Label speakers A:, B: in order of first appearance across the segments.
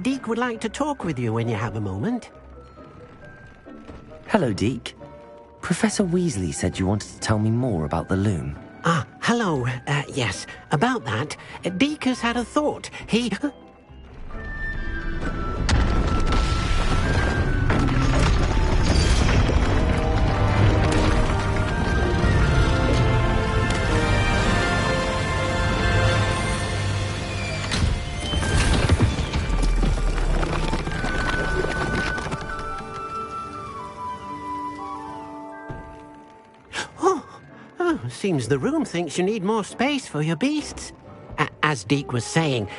A: Deke would like to talk with you when you have a moment.
B: Hello, Deke. Professor Weasley said you wanted to tell me more about the loom.
A: Ah, hello. Yes, about that. Deke has had a thought. He... Seems the room thinks you need more space for your beasts. As Deke was saying,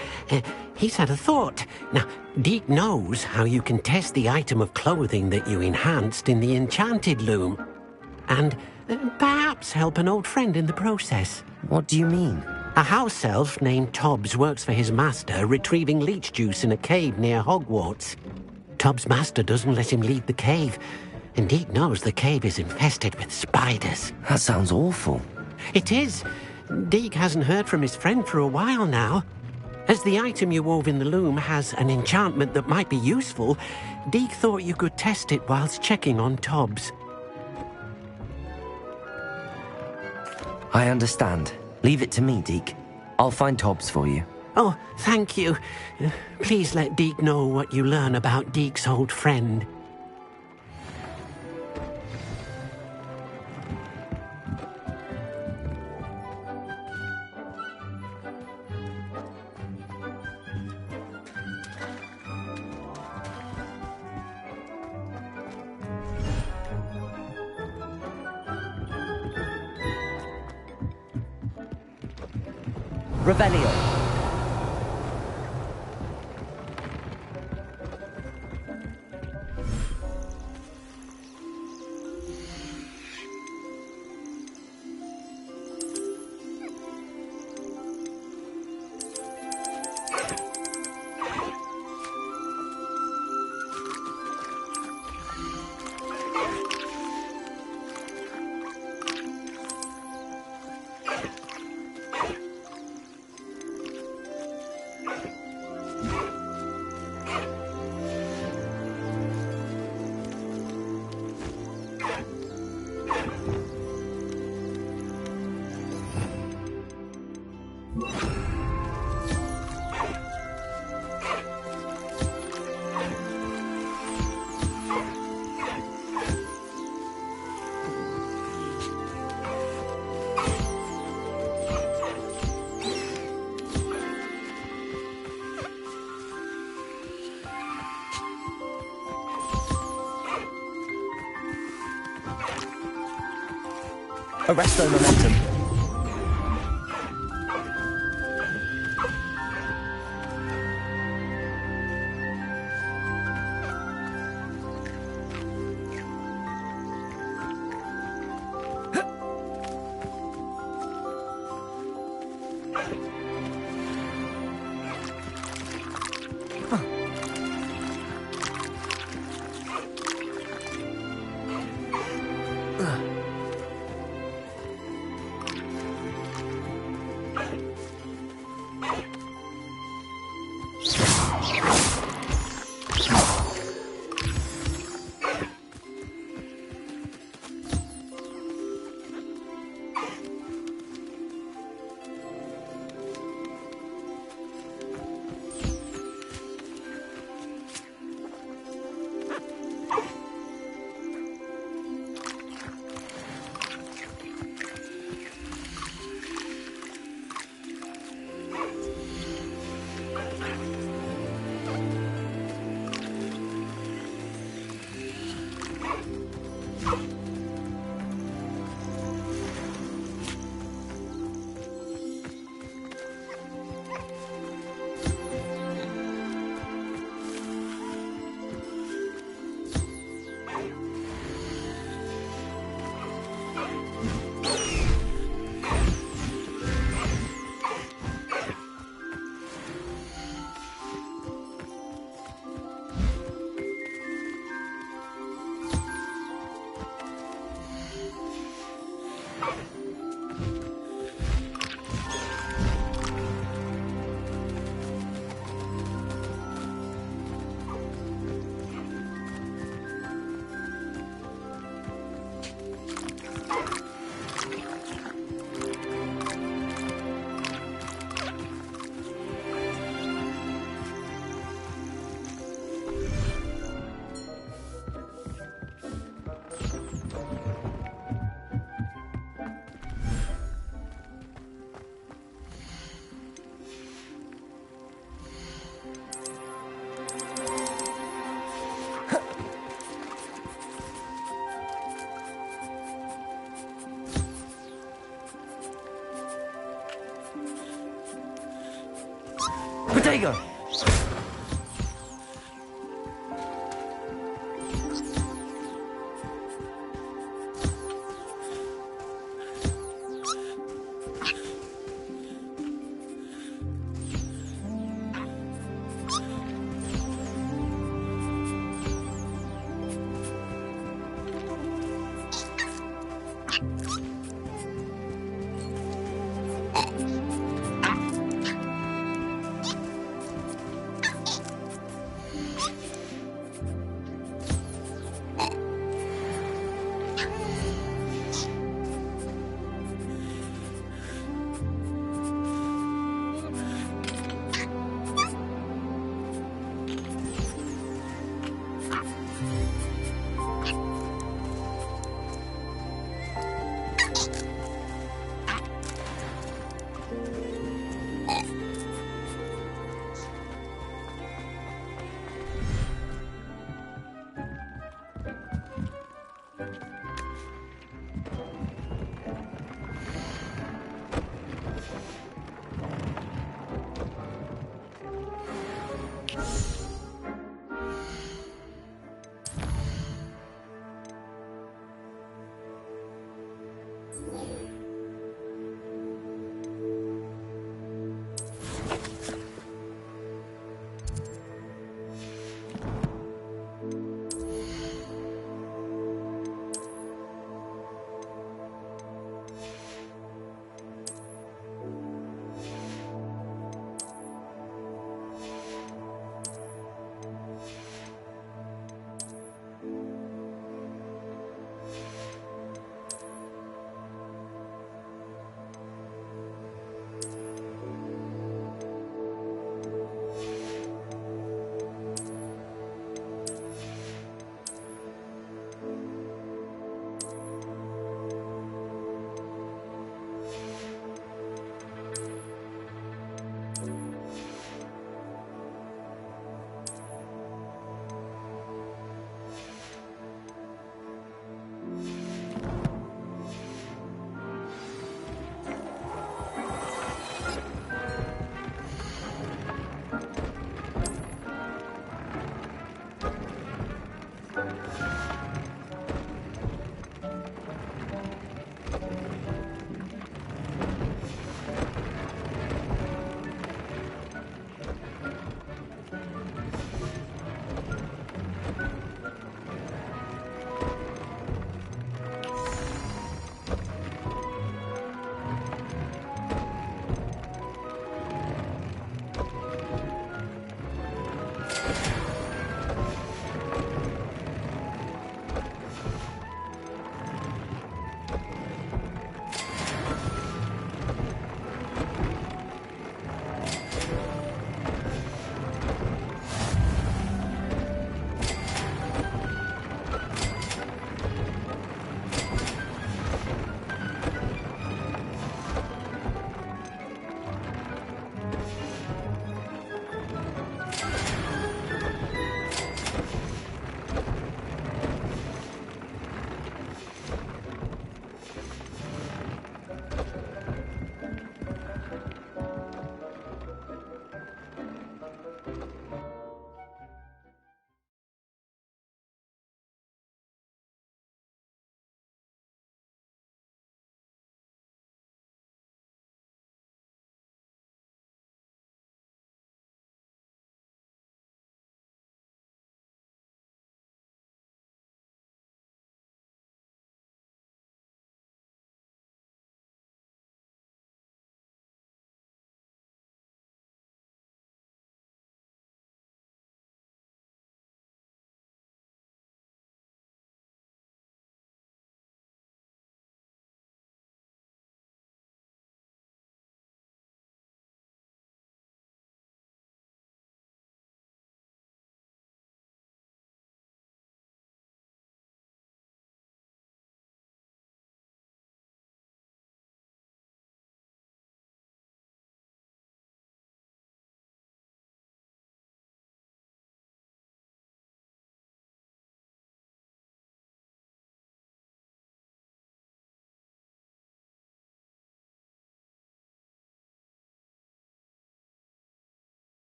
A: he's had a thought. Now, Deke knows how you can test the item of clothing that you enhanced in the enchanted loom. And perhaps help an old friend in the process.
B: What do you mean?
A: A house elf named Tobbs works for his master, retrieving leech juice in a cave near Hogwarts. Tobbs' master doesn't let him leave the cave, and Deke knows the cave is infested with spiders.
B: That sounds awful.
A: It is. Deke hasn't heard from his friend for a while now. As the item you wove in the loom has an enchantment that might be useful, Deke thought you could test it whilst checking on Tobbs.
B: I understand. Leave it to me, Deke. I'll find Tobbs for you.
A: Oh, thank you. Please let Deke know what you learn about Deke's old friend.
B: Revelio. Arresto momentum. Potato!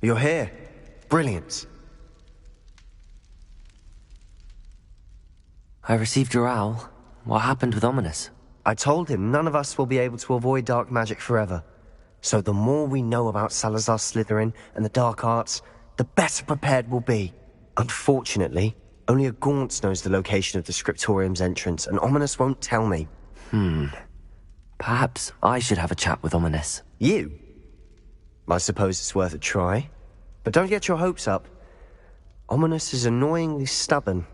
C: You're here. Brilliant.
B: I received your owl. What happened with Ominous?
C: I told him none of us will be able to avoid dark magic forever. So the more we know about Salazar Slytherin and the dark arts, the better prepared we'll be. Unfortunately, only a Gaunt knows the location of the Scriptorium's entrance, and Ominous won't tell me.
B: Perhaps I should have a chat with Ominous.
C: You? I suppose it's worth a try. But don't get your hopes up. Ominous is annoyingly stubborn.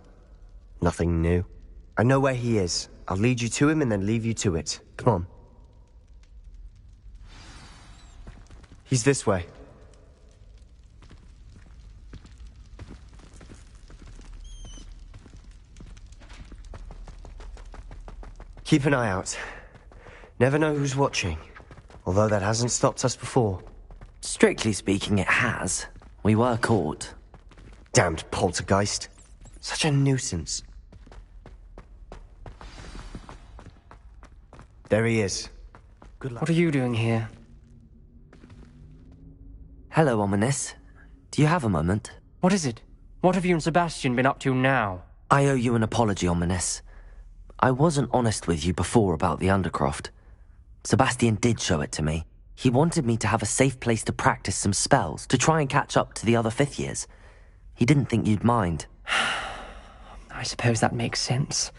C: Nothing new. I know where he is. I'll lead you to him and then leave you to it. Come on. He's this way. Keep an eye out. Never know who's watching. Although that hasn't stopped us before.
B: Strictly speaking, it has. We were caught.
C: Damned poltergeist. Such a nuisance. There he is. Good luck.
D: What are you doing here?
B: Hello, Ominous. Do you have a moment?
D: What is it? What have you and Sebastian been up to now?
B: I owe you an apology, Ominous. I wasn't honest with you before about the Undercroft. Sebastian did show it to me. He wanted me to have a safe place to practice some spells, to try and catch up to the other fifth years. He didn't think you'd mind.
D: I suppose that makes sense.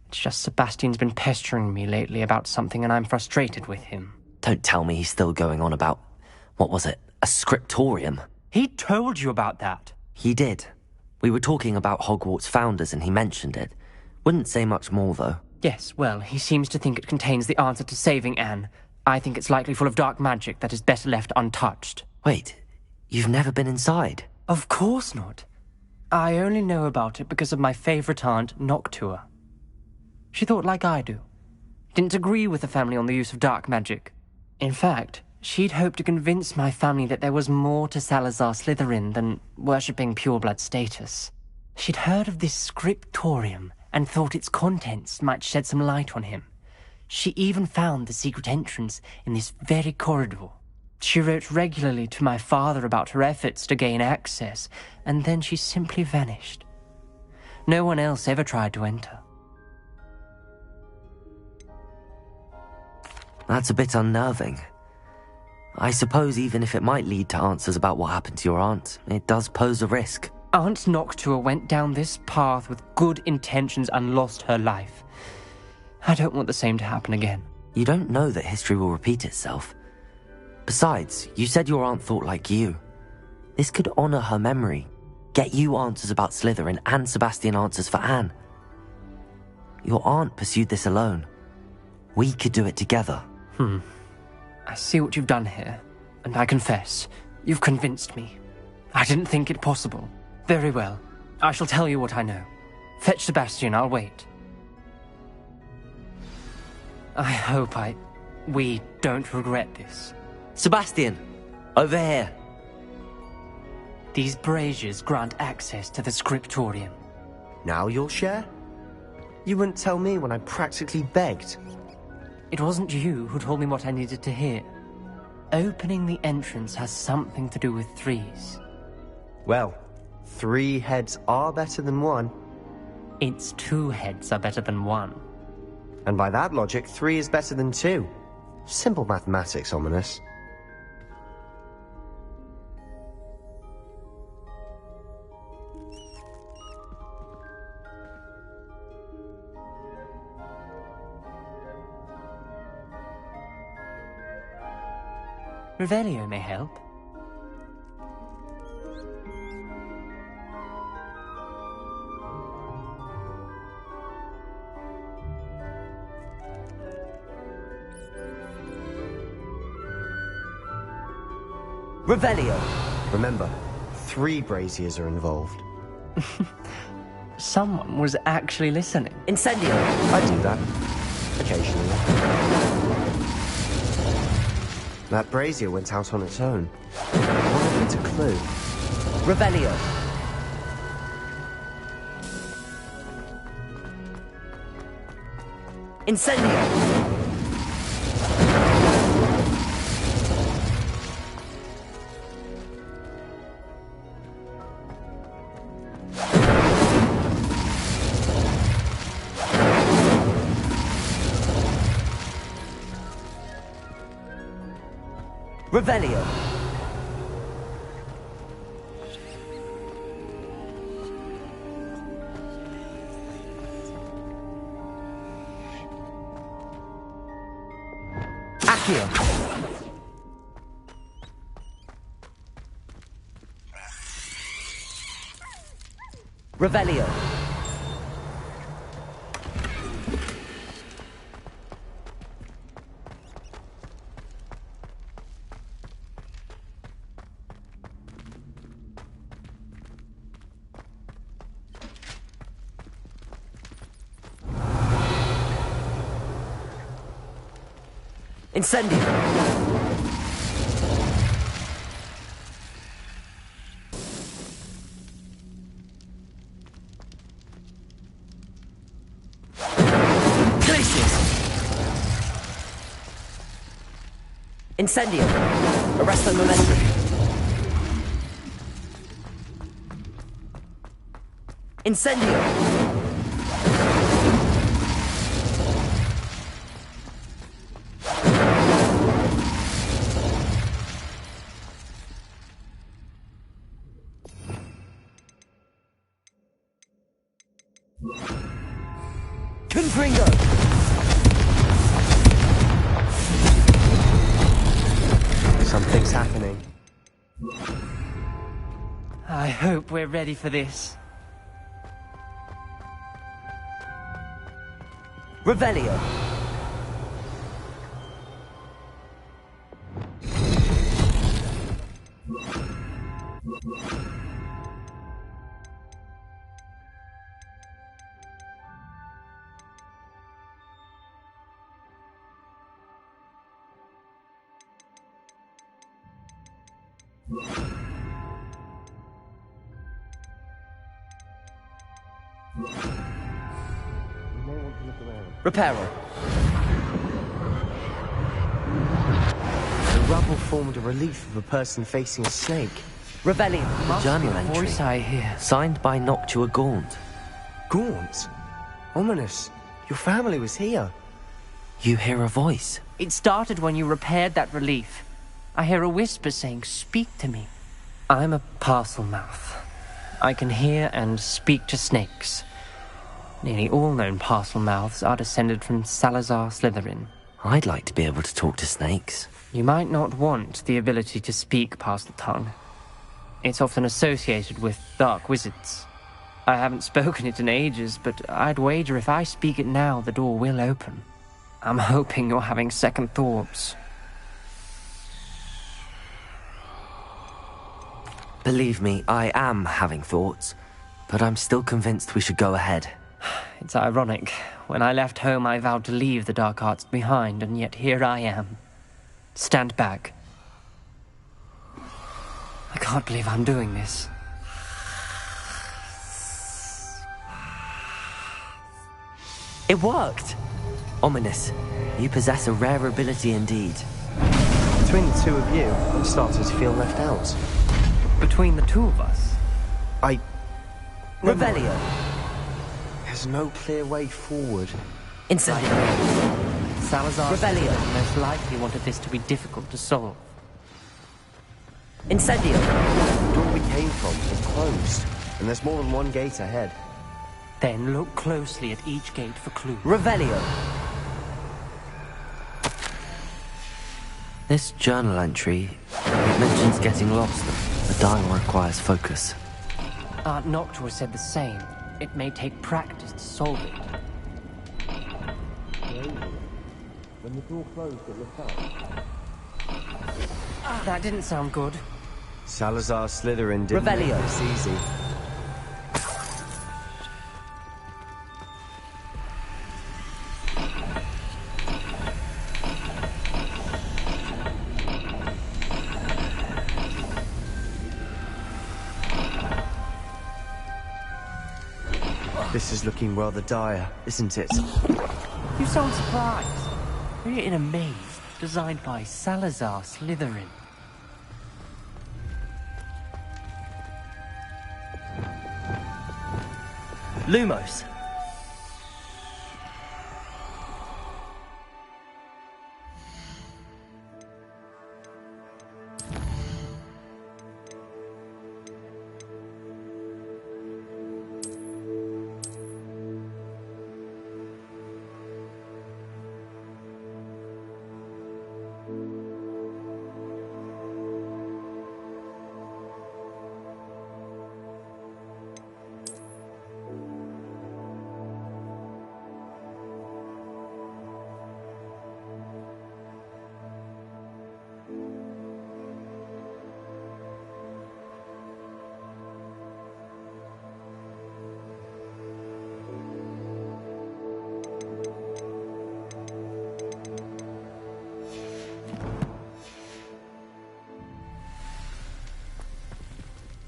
D: It's just Sebastian's been pestering me lately about something and I'm frustrated with him.
B: Don't tell me he's still going on about, what was it, a scriptorium?
D: He told you about that.
B: He did. We were talking about Hogwarts founders and he mentioned it. Wouldn't say much more, though.
D: Yes, well, he seems to think it contains the answer to saving Anne. I think it's likely full of dark magic that is better left untouched.
B: Wait, you've never been inside?
D: Of course not. I only know about it because of my favourite aunt, Noctua. She thought like I do. Didn't agree with the family on the use of dark magic. In fact, she'd hoped to convince my family that there was more to Salazar Slytherin than worshipping pureblood status. She'd heard of this scriptorium and thought its contents might shed some light on him. She even found the secret entrance in this very corridor. She wrote regularly to my father about her efforts to gain access, and then she simply vanished. No one else ever tried to enter.
B: That's a bit unnerving. I suppose even if it might lead to answers about what happened to your aunt, it does pose a risk.
D: Aunt Noctua went down this path with good intentions and lost her life. I don't want the same to happen again.
B: You don't know that history will repeat itself. Besides, you said your aunt thought like you. This could honor her memory, get you answers about Slytherin and Sebastian answers for Anne. Your aunt pursued this alone. We could do it together.
D: I see what you've done here, and I confess, you've convinced me. I didn't think it possible. Very well. I shall tell you what I know. Fetch Sebastian, I'll wait. I hope we don't regret this.
B: Sebastian! Over here!
D: These braziers grant access to the scriptorium.
C: Now you'll share? You wouldn't tell me when I practically begged.
D: It wasn't you who told me what I needed to hear. Opening the entrance has something to do with threes.
C: Well, 3 heads are better than 1.
D: Its 2 heads are better than 1.
C: And by that logic, 3 is better than 2. Simple mathematics, Ominous.
D: Revelio may help.
B: Revelio!
C: Remember, 3 braziers are involved.
D: Someone was actually listening.
B: Incendio!
C: I do that. Occasionally. That brazier went out on its own. What if it's a clue?
B: Revelio! Incendio! Revelio. Accio. Revelio. Incendio. Glacius. Incendio. Arresto momentum. Incendio. Confringo!
C: Something's happening.
D: I hope we're ready for this.
B: Revelio. Reparo.
C: The rubble formed a relief of a person facing a snake.
B: Revelio. The journal
D: The
B: entry.
D: voice I hear.
B: Signed by Noctua Gaunt.
C: Gaunt? Ominous. Your family was here.
B: You hear a voice.
D: It started when you repaired that relief. I hear a whisper saying, "Speak to me." I'm a parcel mouth. I can hear and speak to snakes. Nearly all known parcel mouths are descended from Salazar Slytherin.
B: I'd like to be able to talk to snakes.
D: You might not want the ability to speak parcel tongue. It's often associated with dark wizards. I haven't spoken it in ages, but I'd wager if I speak it now, the door will open. I'm hoping you're having second thoughts.
B: Believe me, I am having thoughts, but I'm still convinced we should go ahead.
D: It's ironic. When I left home, I vowed to leave the dark arts behind, and yet here I am. Stand back. I can't believe I'm doing this.
B: It worked! Ominous. You possess a rare ability indeed.
C: Between the two of you, I'm starting to feel left out.
D: Between the two of us,
B: Revelio.
C: There's no clear way forward.
B: Incendio.
D: Salazar
B: Revelio.
D: most likely wanted this to be difficult to solve.
B: Incendio.
C: The door we came from is closed, and there's more than one gate ahead.
D: Then look closely at each gate for clues.
B: Revelio. This journal entry, it mentions getting lost. The dial requires focus.
D: Aunt Noctua said the same. It may take practice to solve it.
C: When the door closed, it looked up.
D: That didn't sound good.
C: Salazar Slytherin didn't
B: Revelio.
C: make this easy. This is looking rather dire, isn't it?
D: You sound surprised. We're in a maze designed by Salazar Slytherin.
B: Lumos.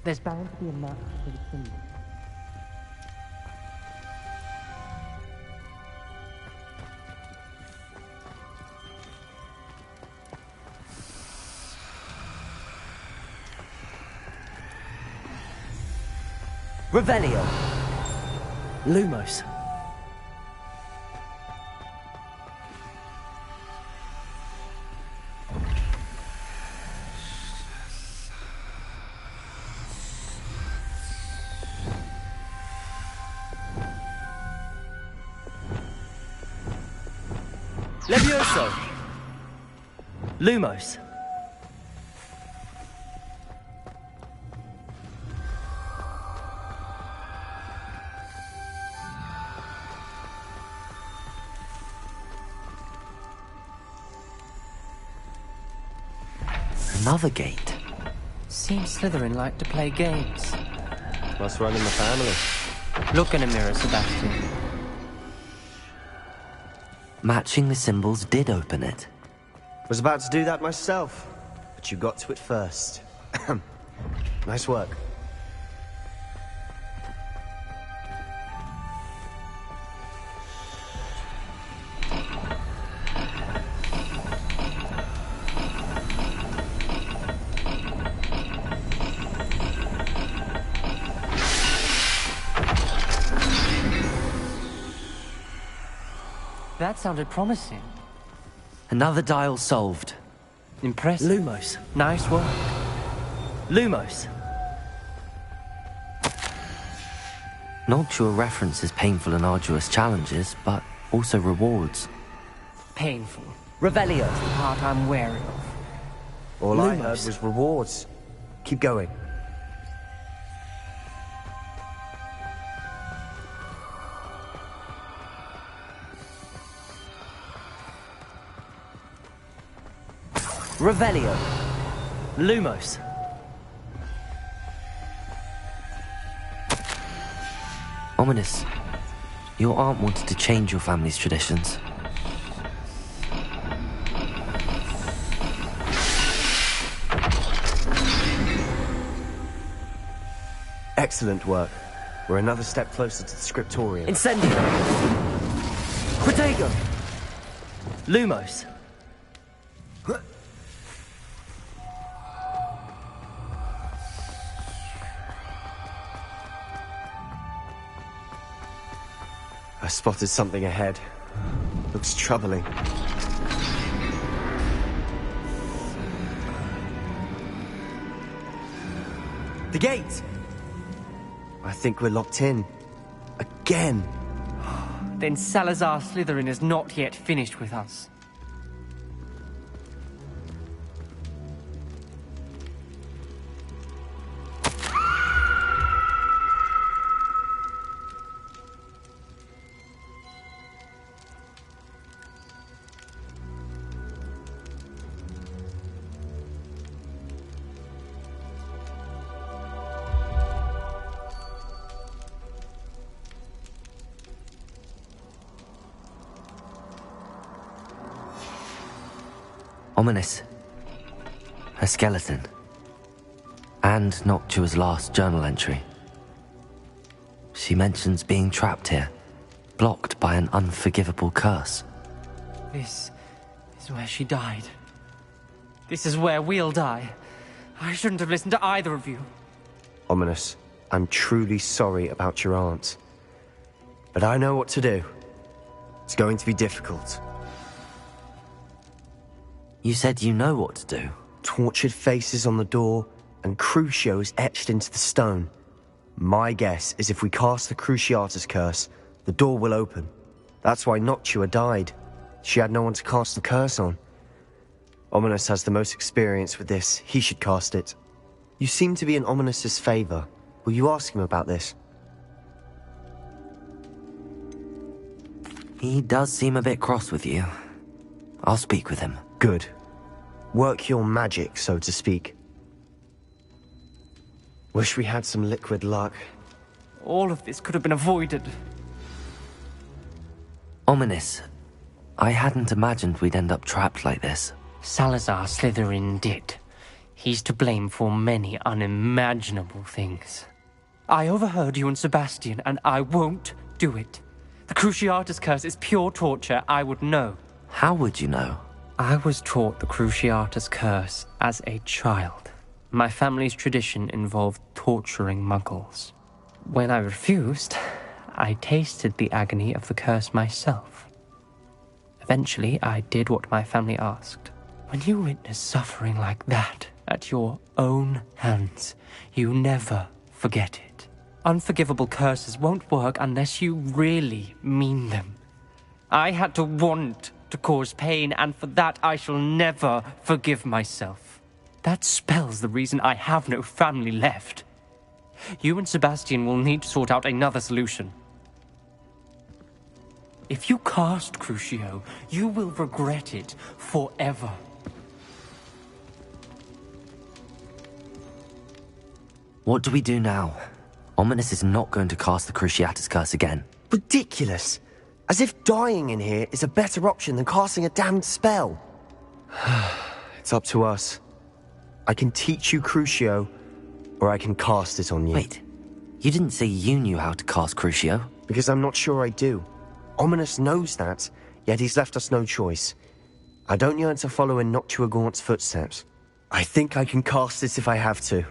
D: There's bound to be a match for the symbol.
B: Revelio!
D: Lumos.
B: Levioso! Lumos. Another gate.
D: Seems Slytherin like to play games.
C: Must run in the family.
D: Look in a mirror, Sebastian.
B: Matching the symbols did open it.
C: Was about to do that myself, but you got to it first. Nice work.
D: That sounded promising.
B: Another dial solved.
D: Impressive.
B: Lumos.
D: Nice work.
B: Lumos. Noctua references painful and arduous challenges, but also rewards.
D: Painful.
B: Revelio.
D: The part I'm wary of.
C: All I
B: Lumos.
C: heard was rewards. Keep going.
B: Revelio. Lumos. Ominous. Your aunt wanted to change your family's traditions.
C: Excellent work. We're another step closer to the scriptorium.
B: Incendio. Protego. Lumos.
C: I spotted something ahead. Looks troubling. The gate! I think we're locked in. Again!
D: Then Salazar Slytherin is not yet finished with us.
B: Ominous. Her skeleton. And Noctua's last journal entry. She mentions being trapped here, blocked by an unforgivable curse.
D: This is where she died. This is where we'll die. I shouldn't have listened to either of you.
C: Ominous, I'm truly sorry about your aunt. But I know what to do. It's going to be difficult.
B: You said you know what to do.
C: Tortured faces on the door, and Crucio is etched into the stone. My guess is if we cast the Cruciatus curse, the door will open. That's why Noctua died. She had no one to cast the curse on. Ominous has the most experience with this. He should cast it. You seem to be in Ominous's favor. Will you ask him about this?
B: He does seem a bit cross with you. I'll speak with him.
C: Good. Work your magic, so to speak. Wish we had some liquid luck.
D: All of this could have been avoided.
B: Ominous. I hadn't imagined we'd end up trapped like this.
D: Salazar Slytherin did. He's to blame for many unimaginable things. I overheard you and Sebastian, and I won't do it. The Cruciatus curse is pure torture. I would know.
B: How would you know?
D: I was taught the Cruciatus curse as a child. My family's tradition involved torturing muggles. When I refused, I tasted the agony of the curse myself. Eventually, I did what my family asked. When you witness suffering like that at your own hands, you never forget it. Unforgivable curses won't work unless you really mean them. I had to want to cause pain, and for that I shall never forgive myself. That spells the reason I have no family left. You and Sebastian will need to sort out another solution. If you cast Crucio, you will regret it forever.
B: What do we do now? Ominous is not going to cast the Cruciatus curse again.
C: Ridiculous. As if dying in here is a better option than casting a damned spell. It's up to us. I can teach you Crucio, or I can cast it on you.
B: Wait, you didn't say you knew how to cast Crucio?
C: Because I'm not sure I do. Ominous knows that, yet he's left us no choice. I don't yearn to follow in Noctua Gaunt's footsteps. I think I can cast it if I have to.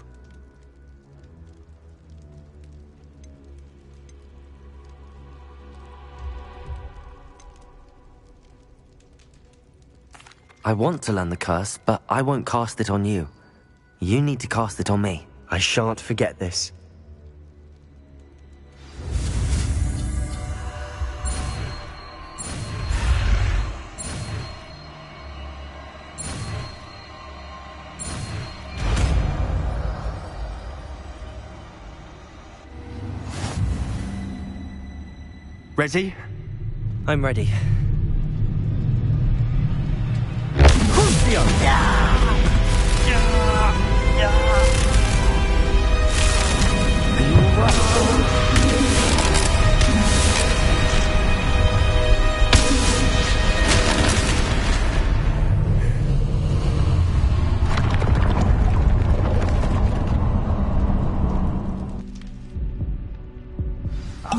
B: I want to learn the curse, but I won't cast it on you. You need to cast it on me.
C: I shan't forget this.
E: Ready?
B: I'm ready.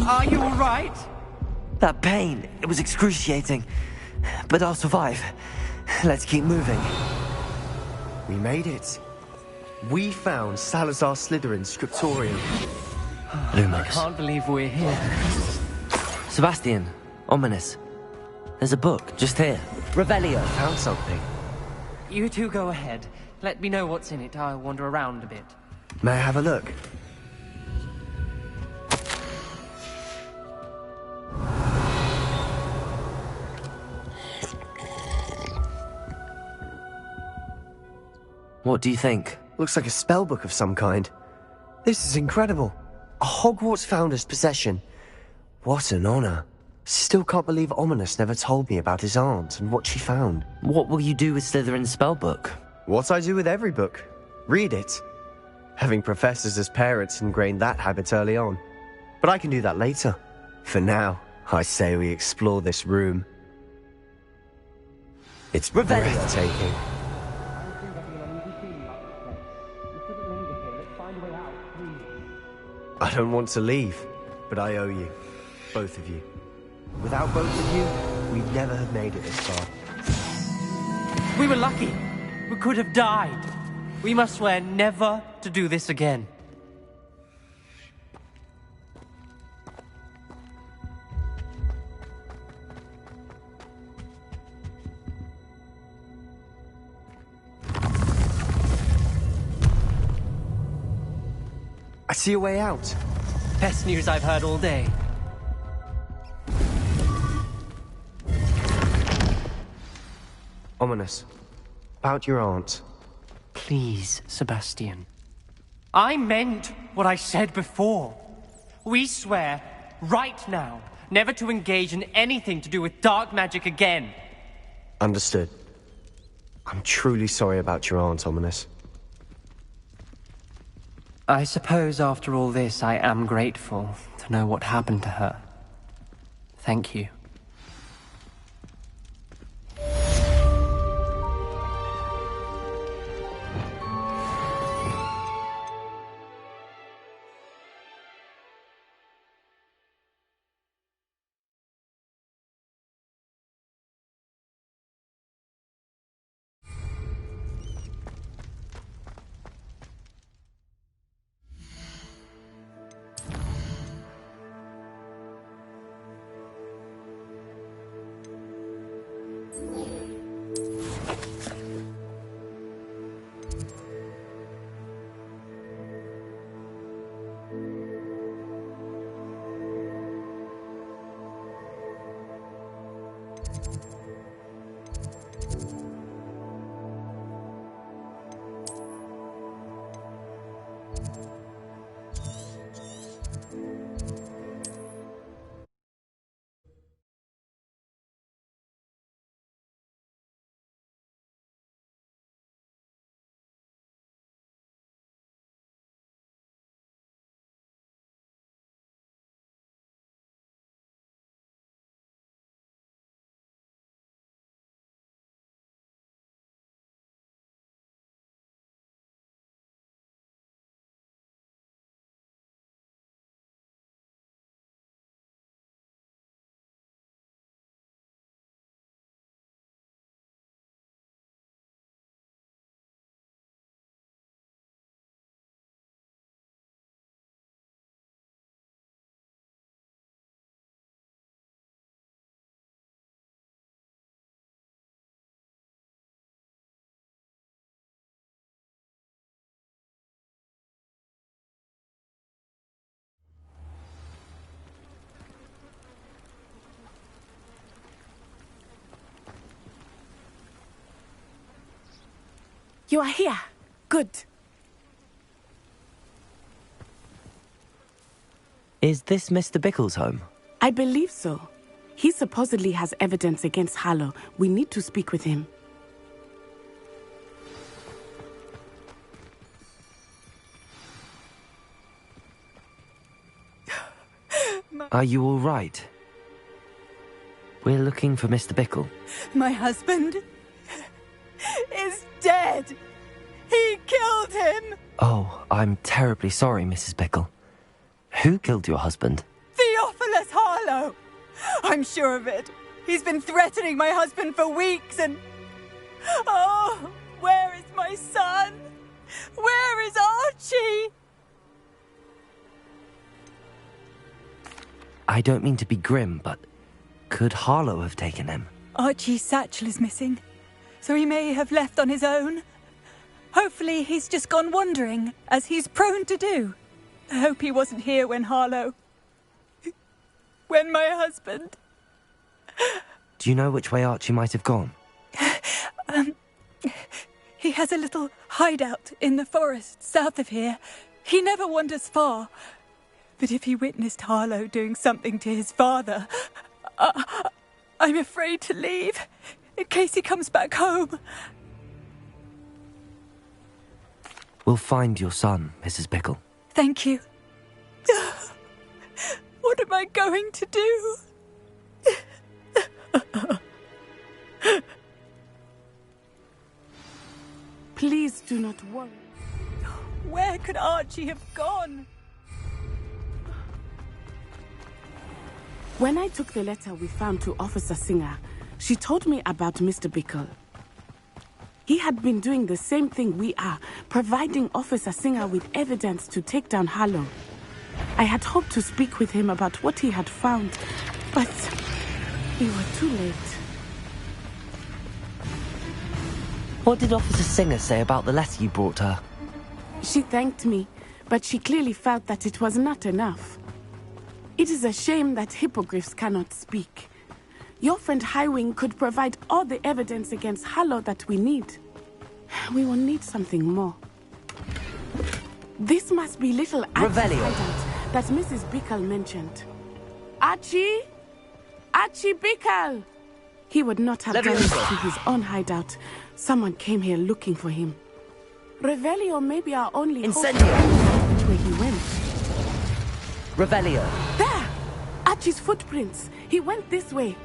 D: Are you all right?
B: That pain, it was excruciating. But I'll survive. Let's keep moving.
C: We made it. We found Salazar Slytherin's scriptorium.
D: I
B: Lumos.
D: can't believe we're here.
B: Sebastian, Ominous. There's a book, just here. Revelio.
C: Found something.
D: You two go ahead. Let me know what's in it. I'll wander around a bit.
C: May I have a look?
B: What do you think?
C: Looks like a spellbook of some kind. This is incredible. A Hogwarts founder's possession. What an honor. Still can't believe Ominous never told me about his aunt and what she found.
B: What will you do with Slytherin's spellbook?
C: What I do with every book. Read it. Having professors as parents ingrained that habit early on. But I can do that later. For now, I say we explore this room. It's breathtaking. I don't want to leave, but I owe you. Both of you. Without both of you, we'd never have made it this far.
D: We were lucky. We could have died. We must swear never to do this again.
C: I see a way out.
D: Best news I've heard all day.
C: Ominous. About your aunt.
D: Please, Sebastian. I meant what I said before. We swear, right now, never to engage in anything to do with dark magic again.
C: Understood. I'm truly sorry about your aunt, Ominous.
D: I suppose after all this, I am grateful to know what happened to her. Thank you.
F: You are here. Good.
B: Is this Mr. Bickle's home?
F: I believe so. He supposedly has evidence against Harlow. We need to speak with him.
B: Are you all right? We're looking for Mr. Bickle.
G: My husband is dead. He killed him.
B: Oh, I'm terribly sorry, Mrs. Bickle. Who killed your husband?
G: Theophilus Harlow. I'm sure of it. He's been threatening my husband for weeks and... Oh, where is my son? Where is Archie?
B: I don't mean to be grim, but could Harlow have taken him?
G: Archie's satchel is missing, so he may have left on his own. Hopefully he's just gone wandering, as he's prone to do. I hope he wasn't here when when my husband...
B: Do you know which way Archie might have gone?
G: He has a little hideout in the forest south of here. He never wanders far. But if he witnessed Harlow doing something to his father, I'm afraid to leave, in case he comes back home.
B: We'll find your son, Mrs. Bickle.
G: Thank you. What am I going to do?
F: Please do not worry.
G: Where could Archie have gone?
F: When I took the letter we found to Officer Singer, she told me about Mr. Bickle. He had been doing the same thing we are, providing Officer Singer with evidence to take down Harlow. I had hoped to speak with him about what he had found, but we were too late.
B: What did Officer Singer say about the letter you brought her?
F: She thanked me, but she clearly felt that it was not enough. It is a shame that hippogriffs cannot speak. Your friend Highwing could provide all the evidence against Harlow that we need. We will need something more. This must be little Archie's hideout that Mrs. Bickle mentioned. Archie? Archie Bickle! He would not have done this to his own hideout. Someone came here looking for him. Revelio may be our only
B: Incendio!
F: hope. Which way he went?
B: Revelio!
F: There! Archie's footprints. He went this way.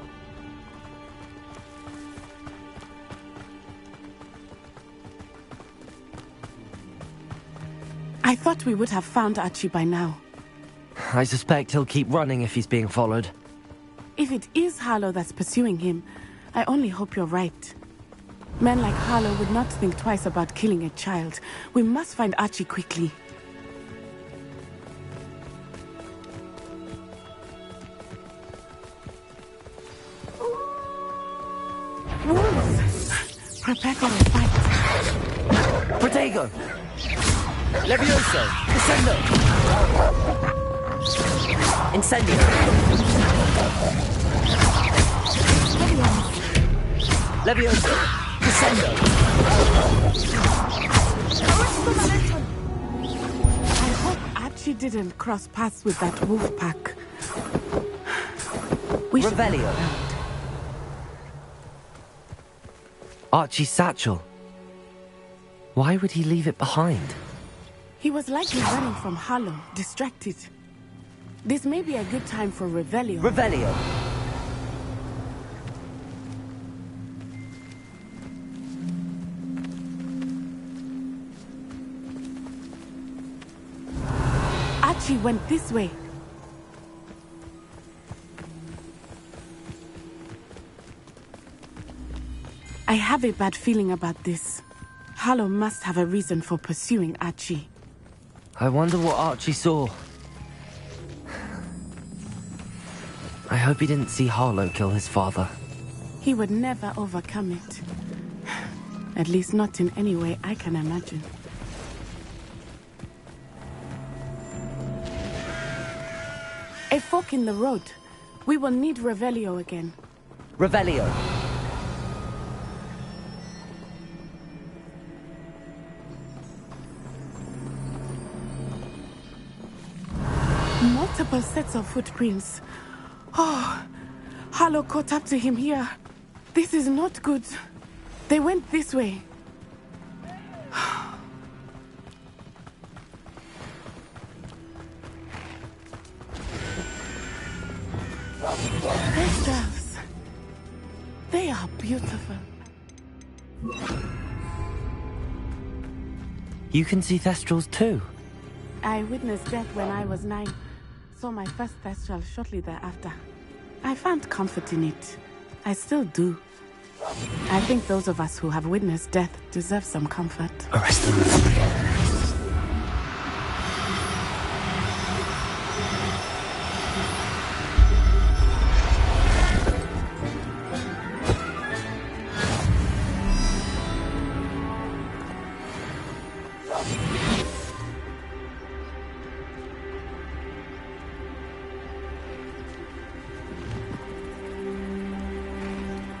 F: I thought we would have found Archie by now.
B: I suspect he'll keep running if he's being followed.
F: If it is Harlow that's pursuing him, I only hope you're right. Men like Harlow would not think twice about killing a child. We must find Archie quickly. Wolves! Prepare for a fight.
B: Protego! Levioso! Descendo! Incendio! Levioso! Descendo!
F: I hope Archie didn't cross paths with that wolf pack. We should...
B: Revelio! Archie's satchel. Why would he leave it behind?
F: He was likely running from Harlow, distracted. This may be a good time for Revelio.
B: Revelio!
F: Archie went this way. I have a bad feeling about this. Harlow must have a reason for pursuing Archie.
B: I wonder what Archie saw. I hope he didn't see Harlow kill his father.
F: He would never overcome it. At least not in any way I can imagine. A fork in the road. We will need Revelio again.
B: Revelio!
F: multiple sets of footprints. Oh, Harlow caught up to him here. This is not good. They went this way. Those doves. They are beautiful.
B: You can see Thestrals too?
F: I witnessed death when I was 9. Saw my first Thestral shortly thereafter. I found comfort in it. I still do. I think those of us who have witnessed death deserve some comfort.
C: Arrest them.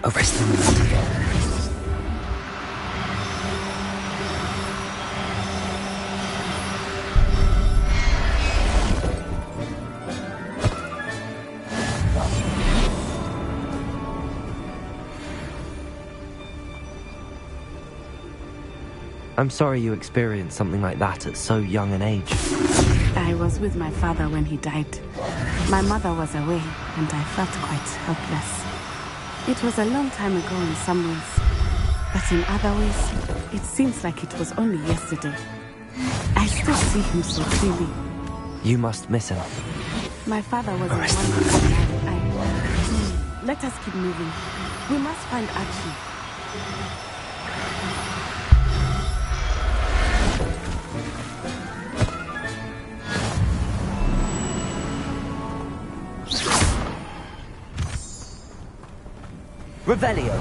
C: Arrest them.
B: I'm sorry you experienced something like that at so young an age.
F: I was with my father when he died. My mother was away, and I felt quite helpless. It was a long time ago in some ways, but in other ways, it seems like it was only yesterday. I still see him so clearly.
B: You must miss him.
F: My father was a wonderful man. Let us keep moving. We must find Archie.
B: Revelio.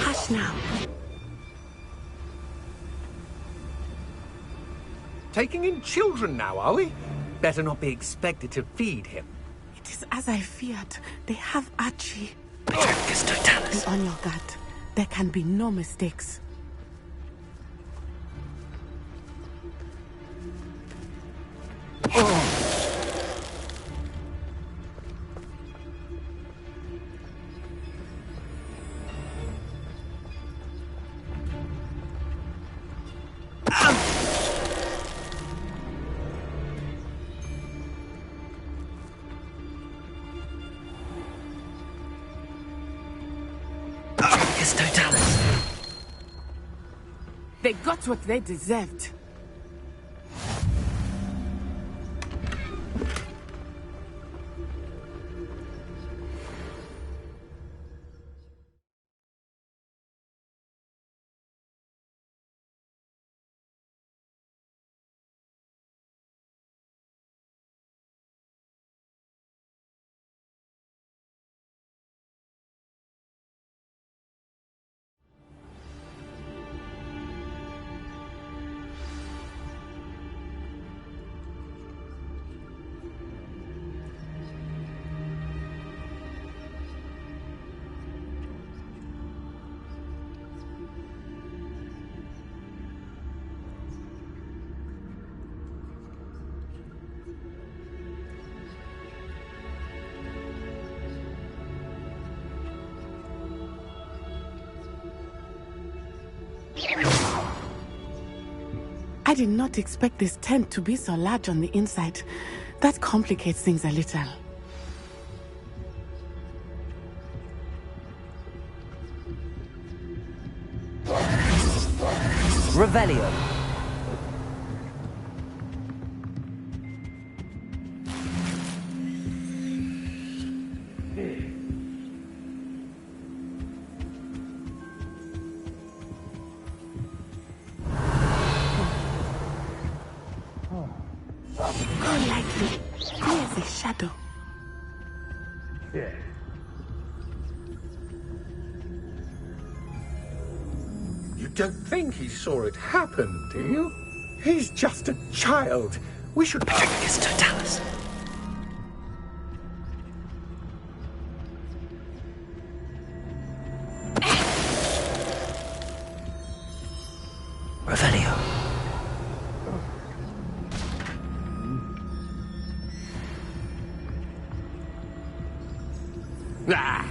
F: Hush now.
H: Taking in children now, are we? Better not be expected to feed him.
F: It is as I feared. They have Archie.
C: Petricus totalis.
F: Be on your guard. There can be no mistakes.
C: Petricus totalis.
F: They got what they deserved. I did not expect this tent to be so large on the inside. That complicates things a little.
B: Revelio.
F: Go lightly. There's a shadow.
H: You don't think he saw it happen, do you? He's just a child. We should...
C: Petricus totalis.
H: Ah!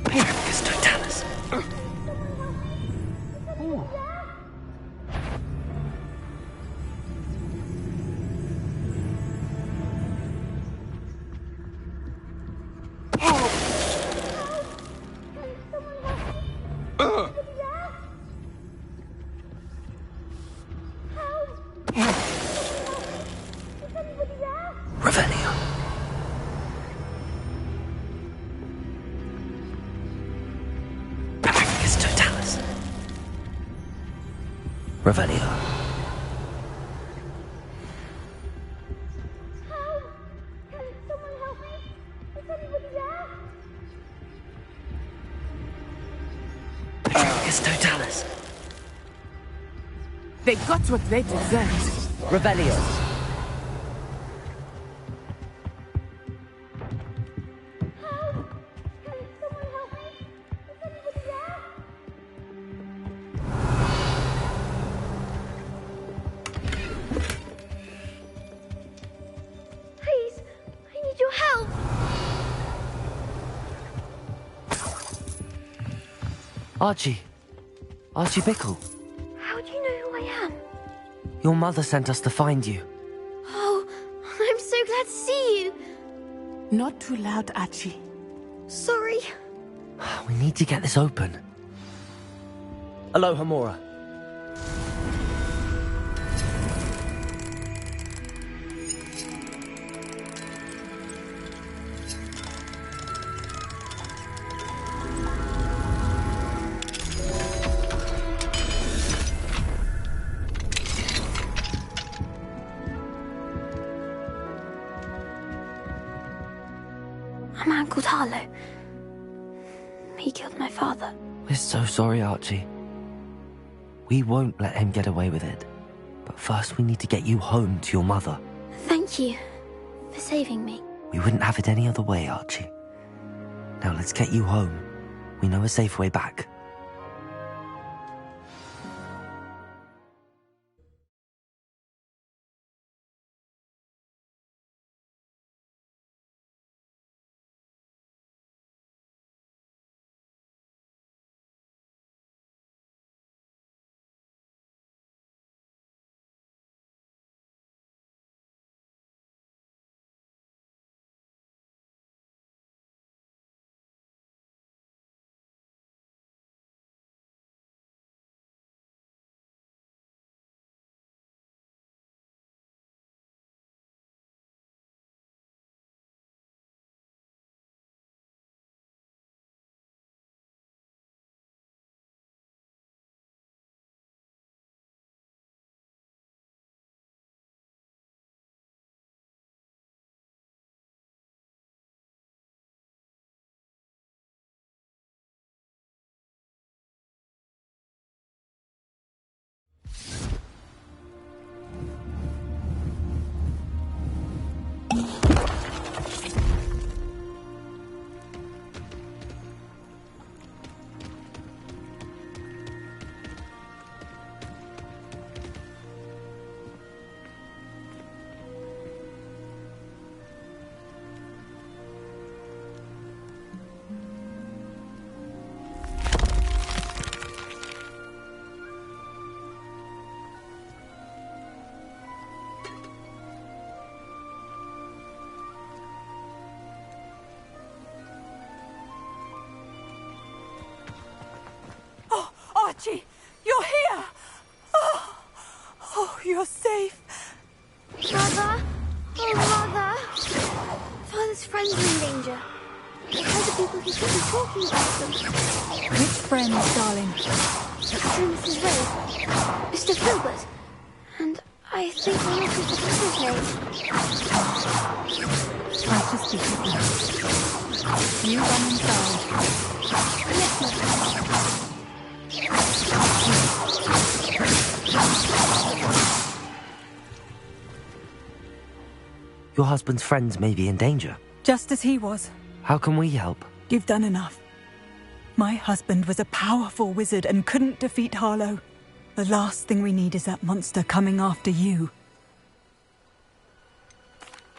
B: Pyrrhus totalis. Revelio. Pyrrhus totalis. Revelio. Pyrrhus totalis.
F: They got what they deserved.
B: Revelio.
I: Please, I need your help.
B: Archie. Archie Bickle.
I: How do you know who I am?
B: Your mother sent us to find you.
I: Oh, I'm so glad to see you.
F: Not too loud, Archie.
I: Sorry.
B: We need to get this open. Aloha, Mora.
I: A man called Harlow. He killed my father.
B: We're so sorry, Archie. We won't let him get away with it. But first we need to get you home to your mother.
I: Thank you for saving me.
B: We wouldn't have it any other way, Archie. Now let's get you home. We know a safe way back.
G: Archie, you're here! Oh, you're safe.
I: Mother? Oh, Mother! Father's friends are in danger. I've heard the people who keep talking about them.
G: Which friends, darling?
I: Through Mrs. Rose, Mr. Filbert, and I think I know Mr. Fisher's name.
G: I'll just speak with them. You run inside.
I: Yes, Mother.
B: Your husband's friends may be in danger.
G: Just as he was.
B: How can we help?
G: You've done enough. My husband was a powerful wizard and couldn't defeat Harlow. The last thing we need is that monster coming after you.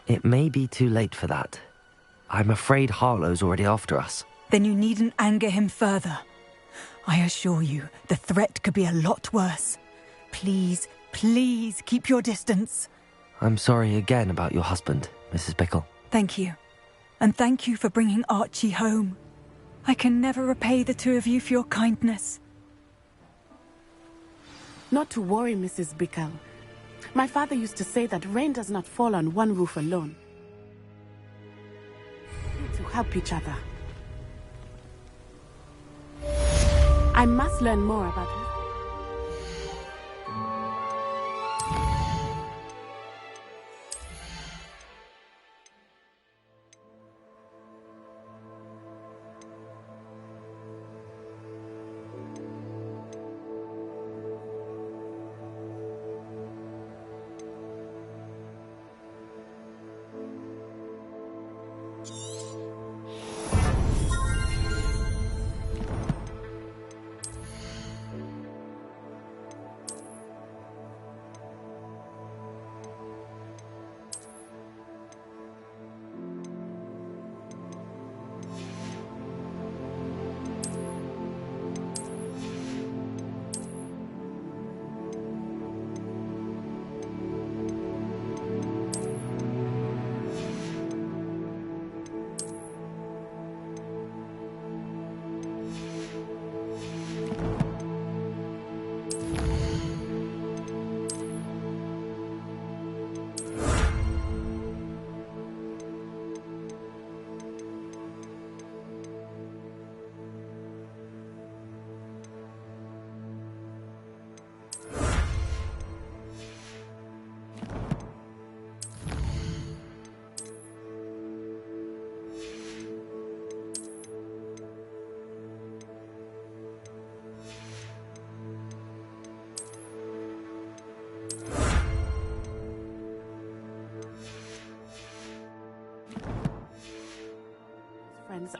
B: It may be too late for that. I'm afraid Harlow's already after us.
G: Then you needn't anger him further. I assure you, the threat could be a lot worse. Please, please keep your distance.
B: I'm sorry again about your husband, Mrs. Bickle.
G: Thank you. And thank you for bringing Archie home. I can never repay the two of you for your kindness.
F: Not to worry, Mrs. Bickle. My father used to say that rain does not fall on one roof alone. We need to help each other. I must learn more about him.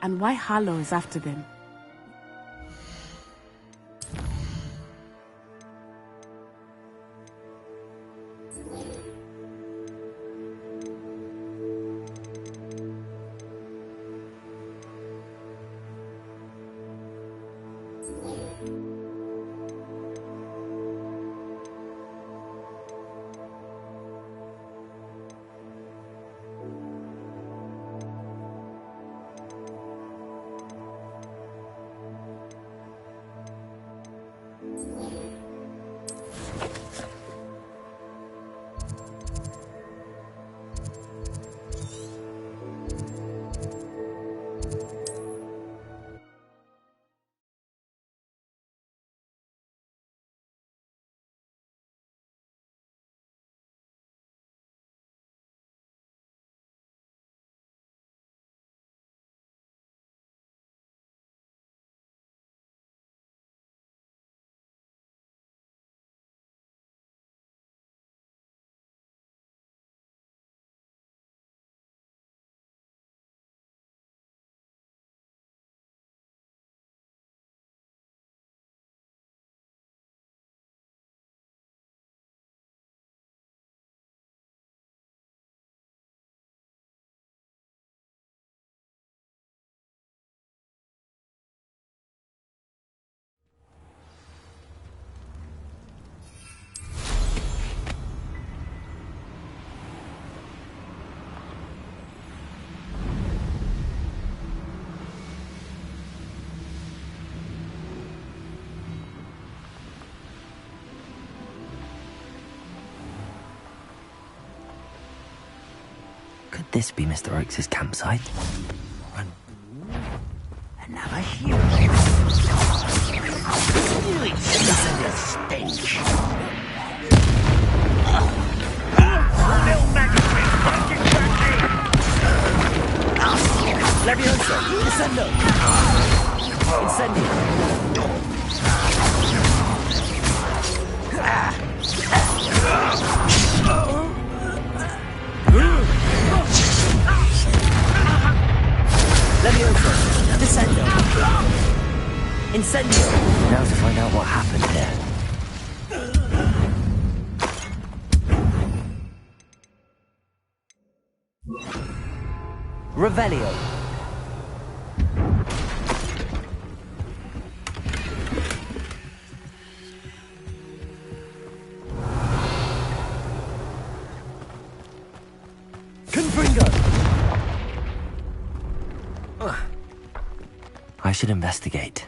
F: And why Harlow is after them.
B: Could this be Mr. Oakes' campsite?
A: Another hero. Listen to stench. Little maggot,
B: Leviosa! Descendo! Incendio! Leviosa! Descendo! Incendio! Now to find out what happened here. Revelio. I should investigate.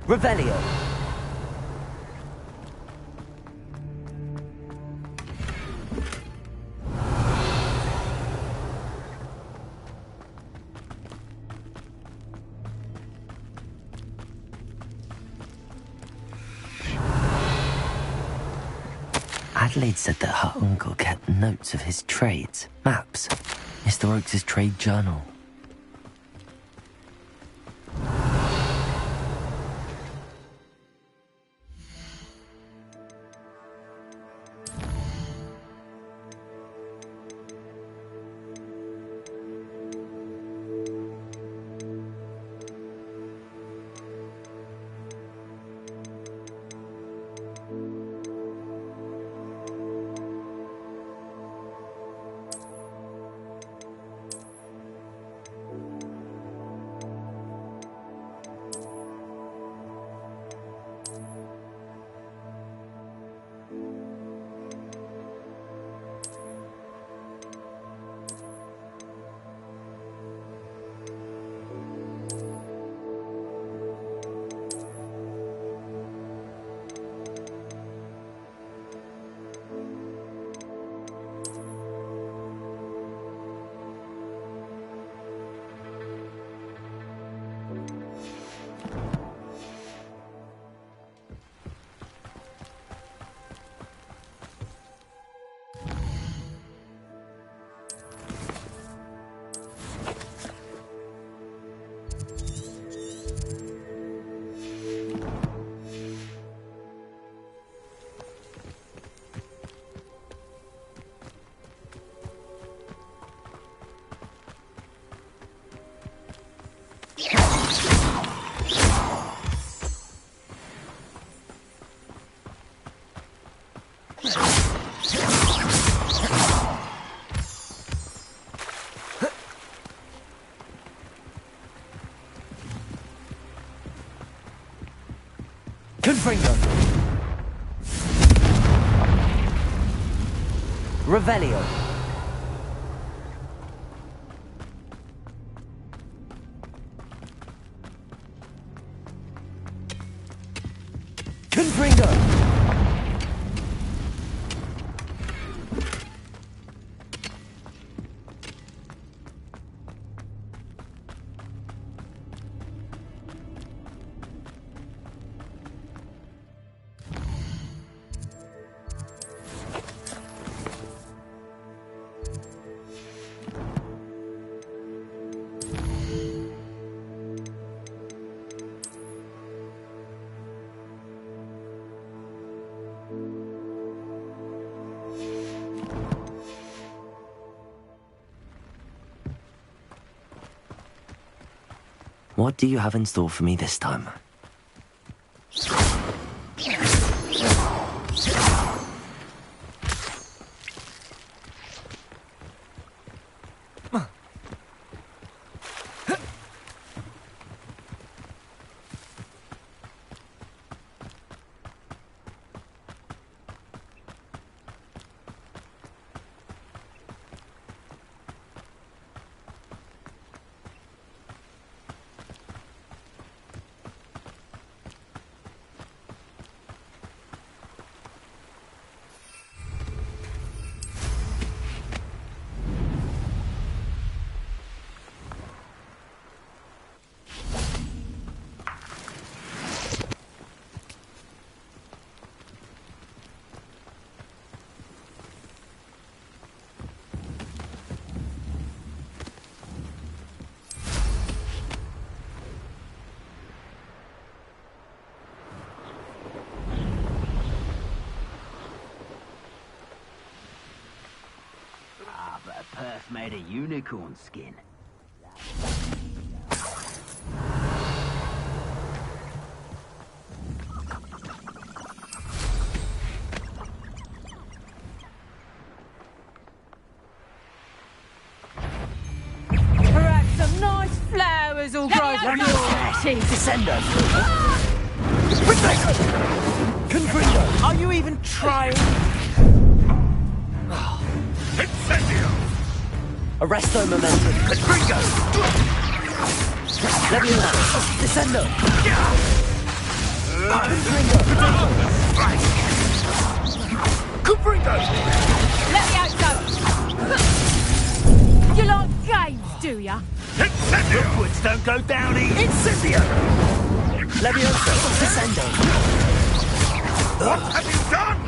B: Revelio. Adelaide said that her uncle kept notes of his trades, maps, Mr. Oakes' trade journal. Confringo. Revelio. Confringo. What do you have in store for me this time?
J: Perth made a unicorn skin.
B: Descendo! Confringo!
K: Are you even trying?
H: Incendio!
B: Arresto momentum!
H: Confringo!
B: Leviosa! Descendo!
H: Confringo!
G: Leviosa! You like games, do ya?
H: Incendio!
K: Upwards don't go down easy.
H: Incendio!
B: Leviosa! Descendo!
H: What have you done?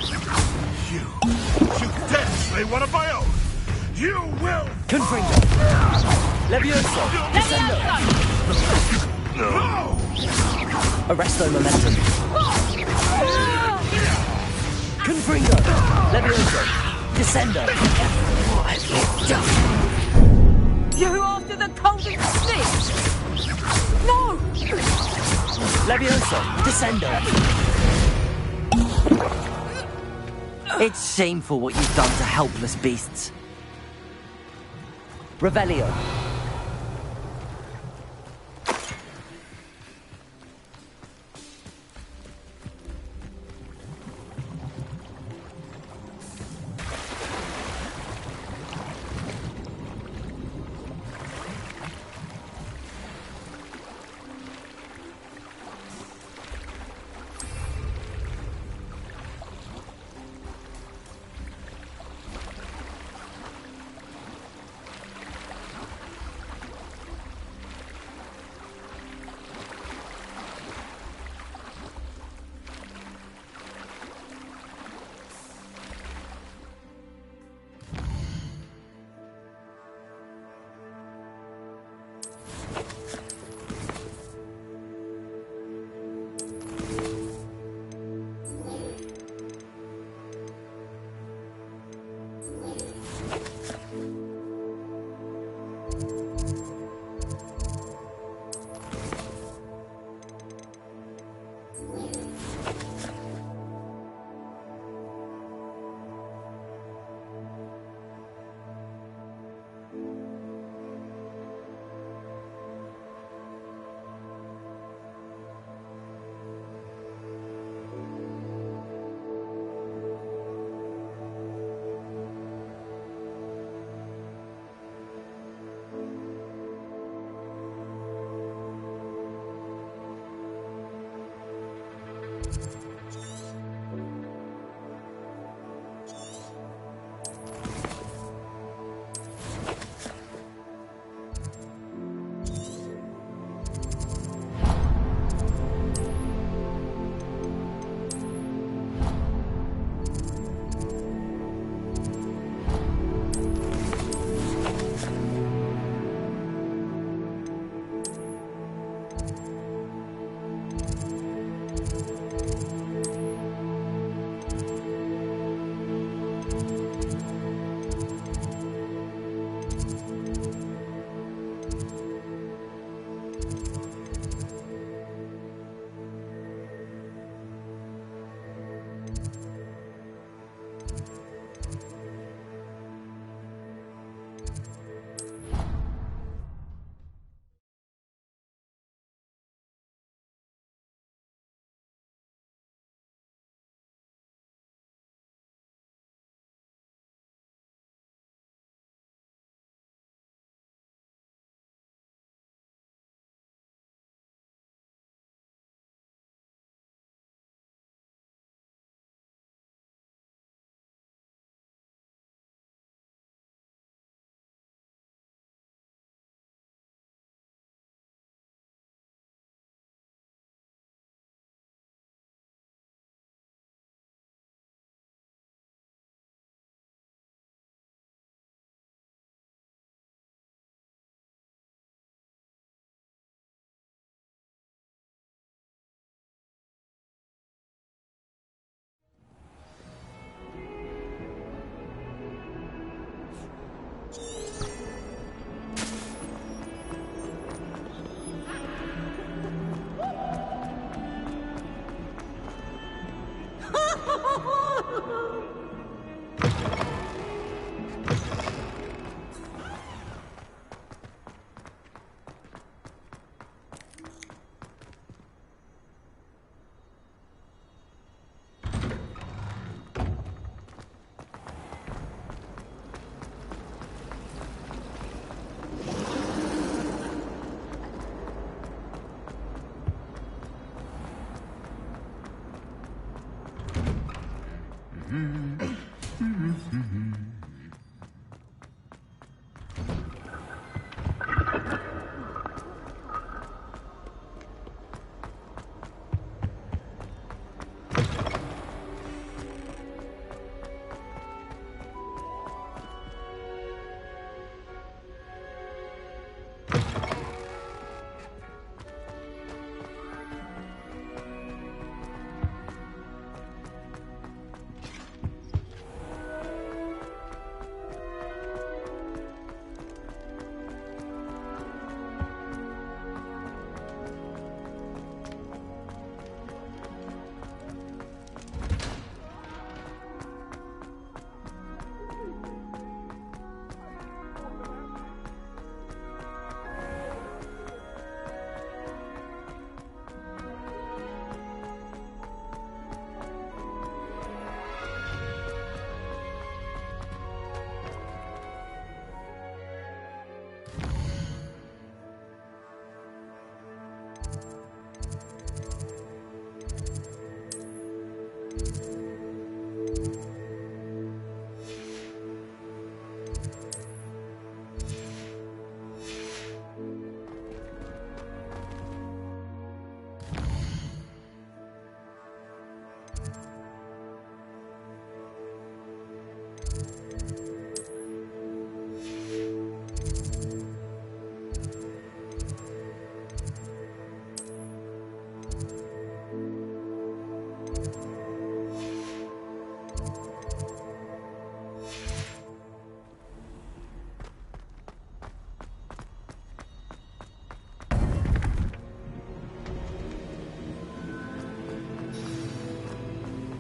H: You dare slay one of my own! You will!
B: Confringo! Leviosa! Descendo!
H: No!
B: Arresto momentum! Confringo! Leviosa! Descendo! What have you done?
G: You after the golden snitch? No!
B: Leviosa! Descendo! It's shameful what you've done to helpless beasts. Revelio.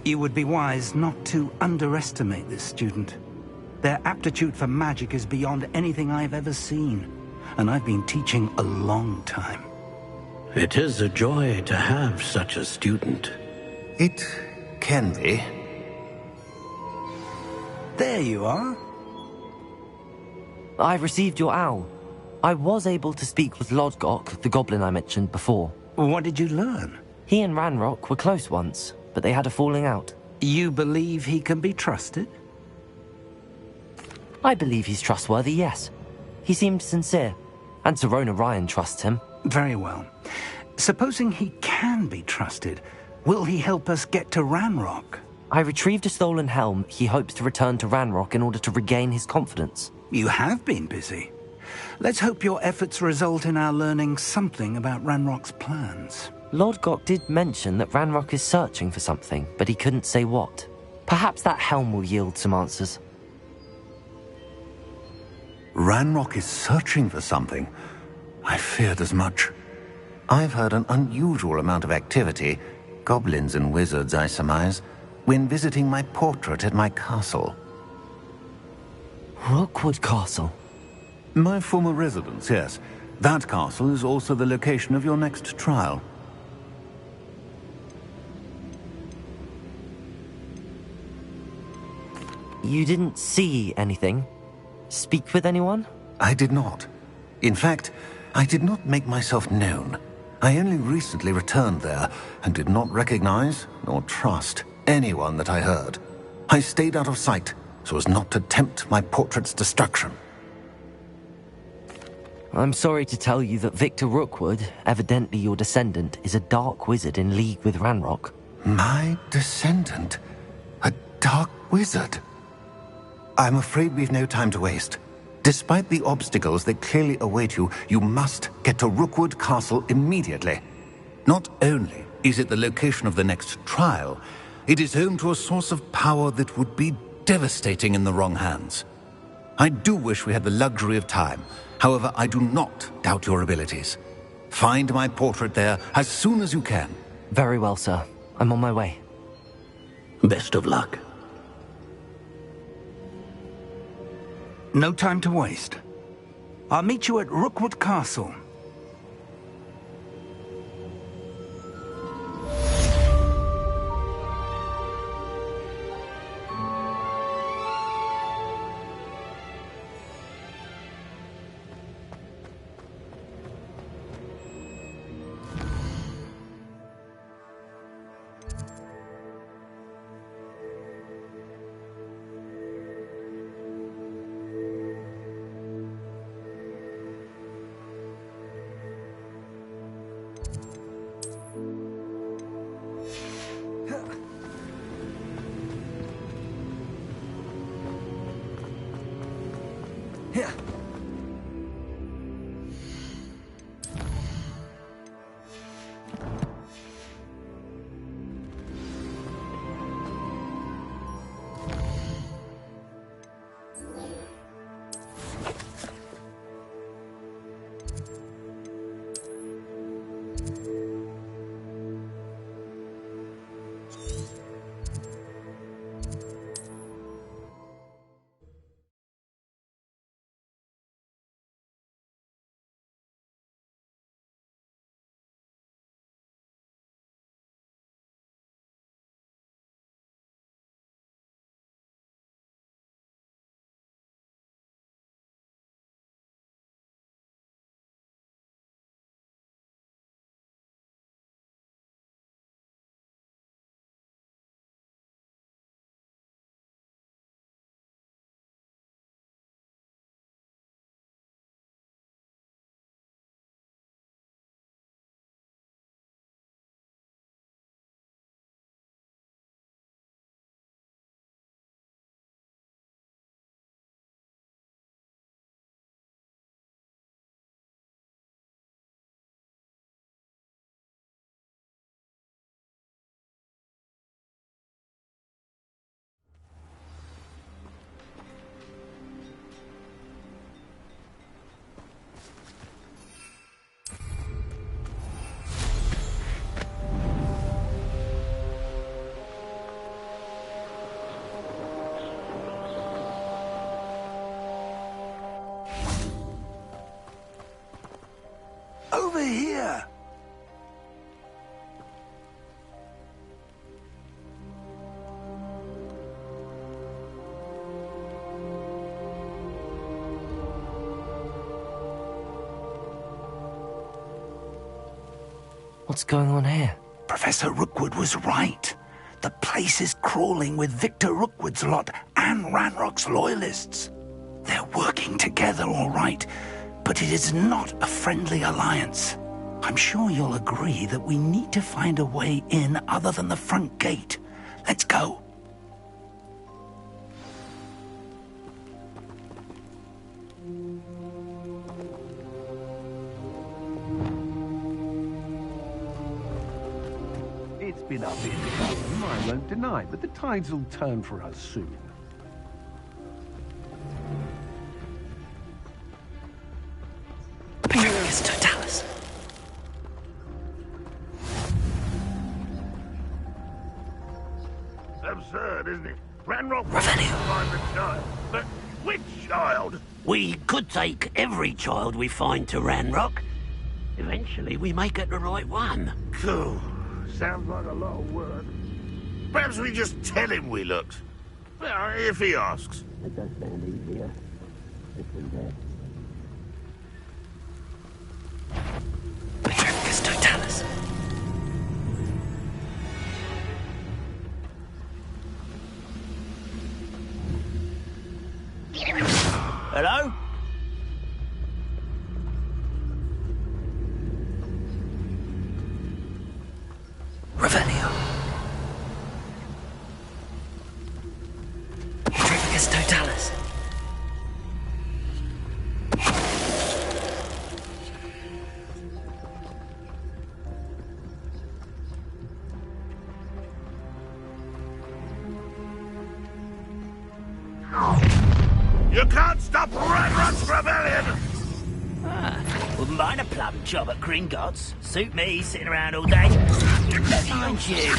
K: You would be wise not to underestimate this student. Their aptitude for magic is beyond anything I've ever seen, and I've been teaching a long time.
A: It is a joy to have such a student.
H: It can be.
K: There you are.
B: I received your owl. I was able to speak with Lodgok, the goblin I mentioned before.
K: What did you learn?
B: He and Ranrock were close once, but they had a falling out.
K: You believe he can be trusted?
B: I believe he's trustworthy, yes. He seemed sincere, and Serona Ryan trusts him.
K: Very well. Supposing he can be trusted, will he help us get to Ranrock?
B: I retrieved a stolen helm. He hopes to return to Ranrock in order to regain his confidence.
K: You have been busy. Let's hope your efforts result in our learning something about Ranrock's plans.
B: Lodgok did mention that Ranrock is searching for something, but he couldn't say what. Perhaps that helm will yield some answers.
H: Ranrock is searching for something. I feared as much. I've heard an unusual amount of activity, goblins and wizards, I surmise, when visiting my portrait at my castle.
B: Rookwood Castle?
H: My former residence, yes. That castle is also the location of your next trial.
B: You didn't see anything? Speak with anyone?
H: I did not. In fact, I did not make myself known. I only recently returned there and did not recognize nor trust anyone that I heard. I stayed out of sight so as not to tempt my portrait's destruction.
B: I'm sorry to tell you that Victor Rookwood, evidently your descendant, is a dark wizard in league with Ranrock.
H: My descendant? A dark wizard? I'm afraid we've no time to waste. Despite the obstacles that clearly await you, you must get to Rookwood Castle immediately. Not only is it the location of the next trial, it is home to a source of power that would be devastating in the wrong hands. I do wish we had the luxury of time. However, I do not doubt your abilities. Find my portrait there as soon as you can.
B: Very well, sir. I'm on my way.
A: Best of luck.
K: No time to waste. I'll meet you at Rookwood Castle.
B: What's going on here?
K: Professor Rookwood was right. The place is crawling with Victor Rookwood's lot and Ranrock's loyalists. They're working together, all right, but it is not a friendly alliance. I'm sure you'll agree that we need to find a way in other than the front gate. Let's go.
L: It's been a bit calm, I won't deny, but the tides will turn for us soon.
B: Petricus Totalis.
M: Absurd, isn't it? Ranrock
B: Revenue.
M: find the child. But which child?
A: We could take every child we find to Ranrock. Eventually, we may get the right one.
M: Cool. Sounds like a lot of work. Perhaps we just tell him we looked. Well, if he asks.
A: It does sound easier.
B: Petricus Totalis.
J: Hello?
B: Revelio. Petricus Totalis.
M: You can't stop Ranrock's rebellion!
J: Wouldn't mind a plum job at Gringotts. Suit me, sitting around all day. Mind you.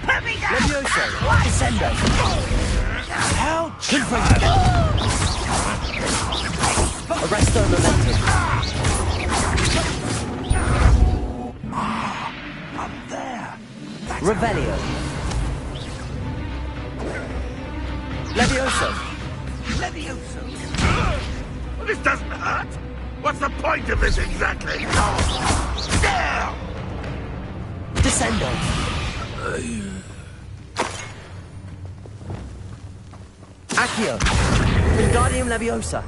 B: Levioso. Descendo.
J: How
B: Arresto Momentum.
K: Up there.
B: Revelio. Levioso.
K: Levioso.
M: This doesn't hurt. What's the point of this exactly? There!
B: Descendo. Accio. Wingardium Leviosa.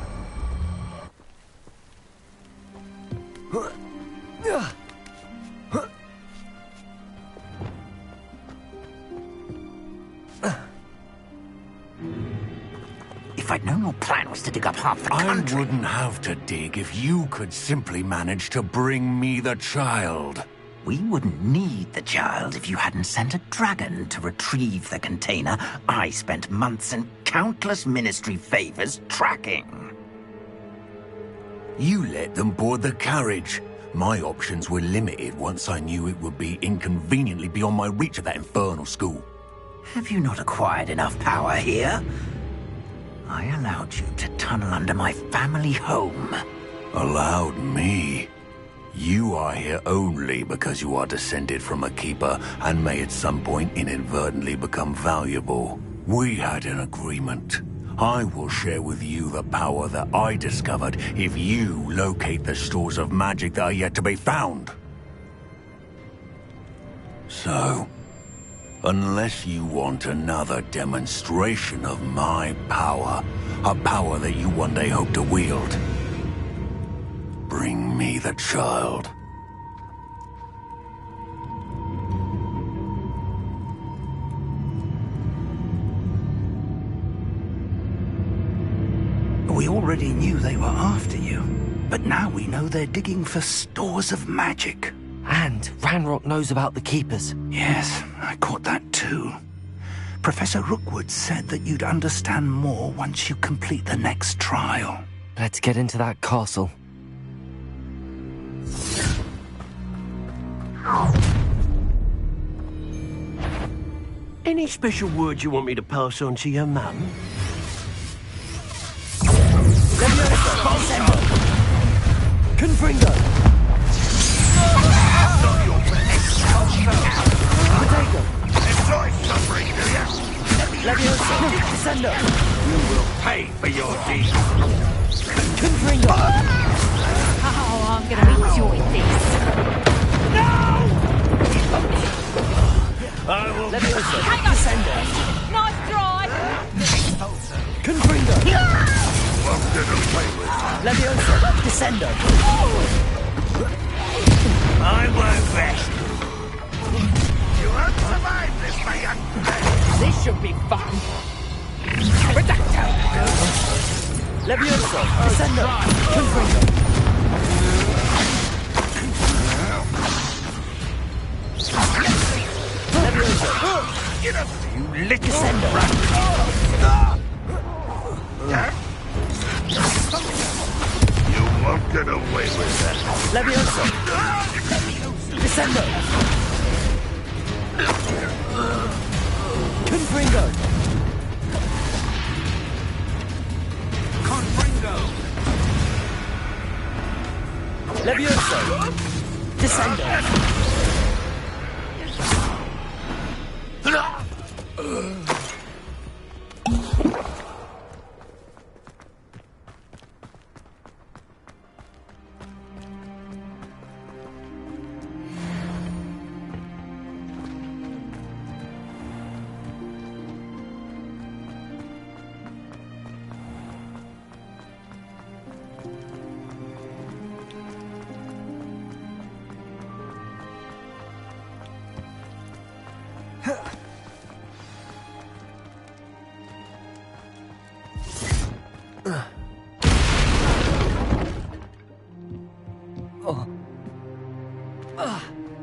K: If I'd known your plan was to dig up half the country...
H: I wouldn't have to dig if you could simply manage to bring me the child.
K: We wouldn't need the child if you hadn't sent a dragon to retrieve the container I spent months and countless ministry favors tracking.
H: You let them board the carriage. My options were limited once I knew it would be inconveniently beyond my reach at that infernal school.
K: Have you not acquired enough power here? I allowed you to tunnel under my family home.
H: Allowed me? You are here only because you are descended from a keeper and may at some point inadvertently become valuable. We had an agreement. I will share with you the power that I discovered if you locate the stores of magic that are yet to be found. So, unless you want another demonstration of my power, a power that you one day hope to wield, bring me the child.
K: We already knew they were after you, but now we know they're digging for stores of magic.
B: And Ranrock knows about the Keepers.
K: Yes, I caught that too. Professor Rookwood said that you'd understand more once you complete the next trial.
B: Let's get into that castle.
A: Any special words you want me to pass on to your mum?
B: Confringo! Potato!
M: Enjoy suffering, do ya?
B: Leviosa! Descendo!
M: You will pay for your deeds.
B: Confringo!
N: Oh, I'm gonna enjoy this.
M: No!
J: Descendo! I won't rest.
M: You won't survive this, my young friend.
D: This should be fun. Reducto!
J: Levioso! Descendo! Confringo! Levioso!
M: Get up,
J: You little Descendo!
M: You won't get away with that.
J: Levioso! Descendo! Confringo!
K: Confringo!
J: Levioso! Descendo!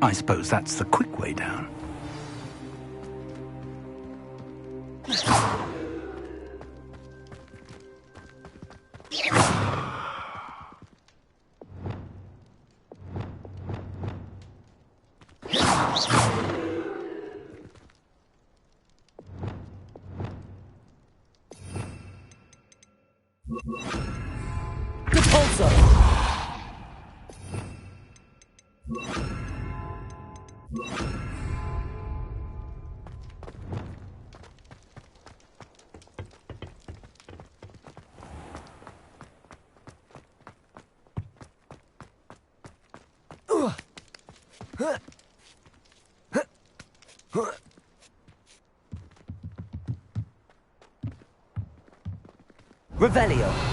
K: I suppose that's the quick way down.
B: Revelio.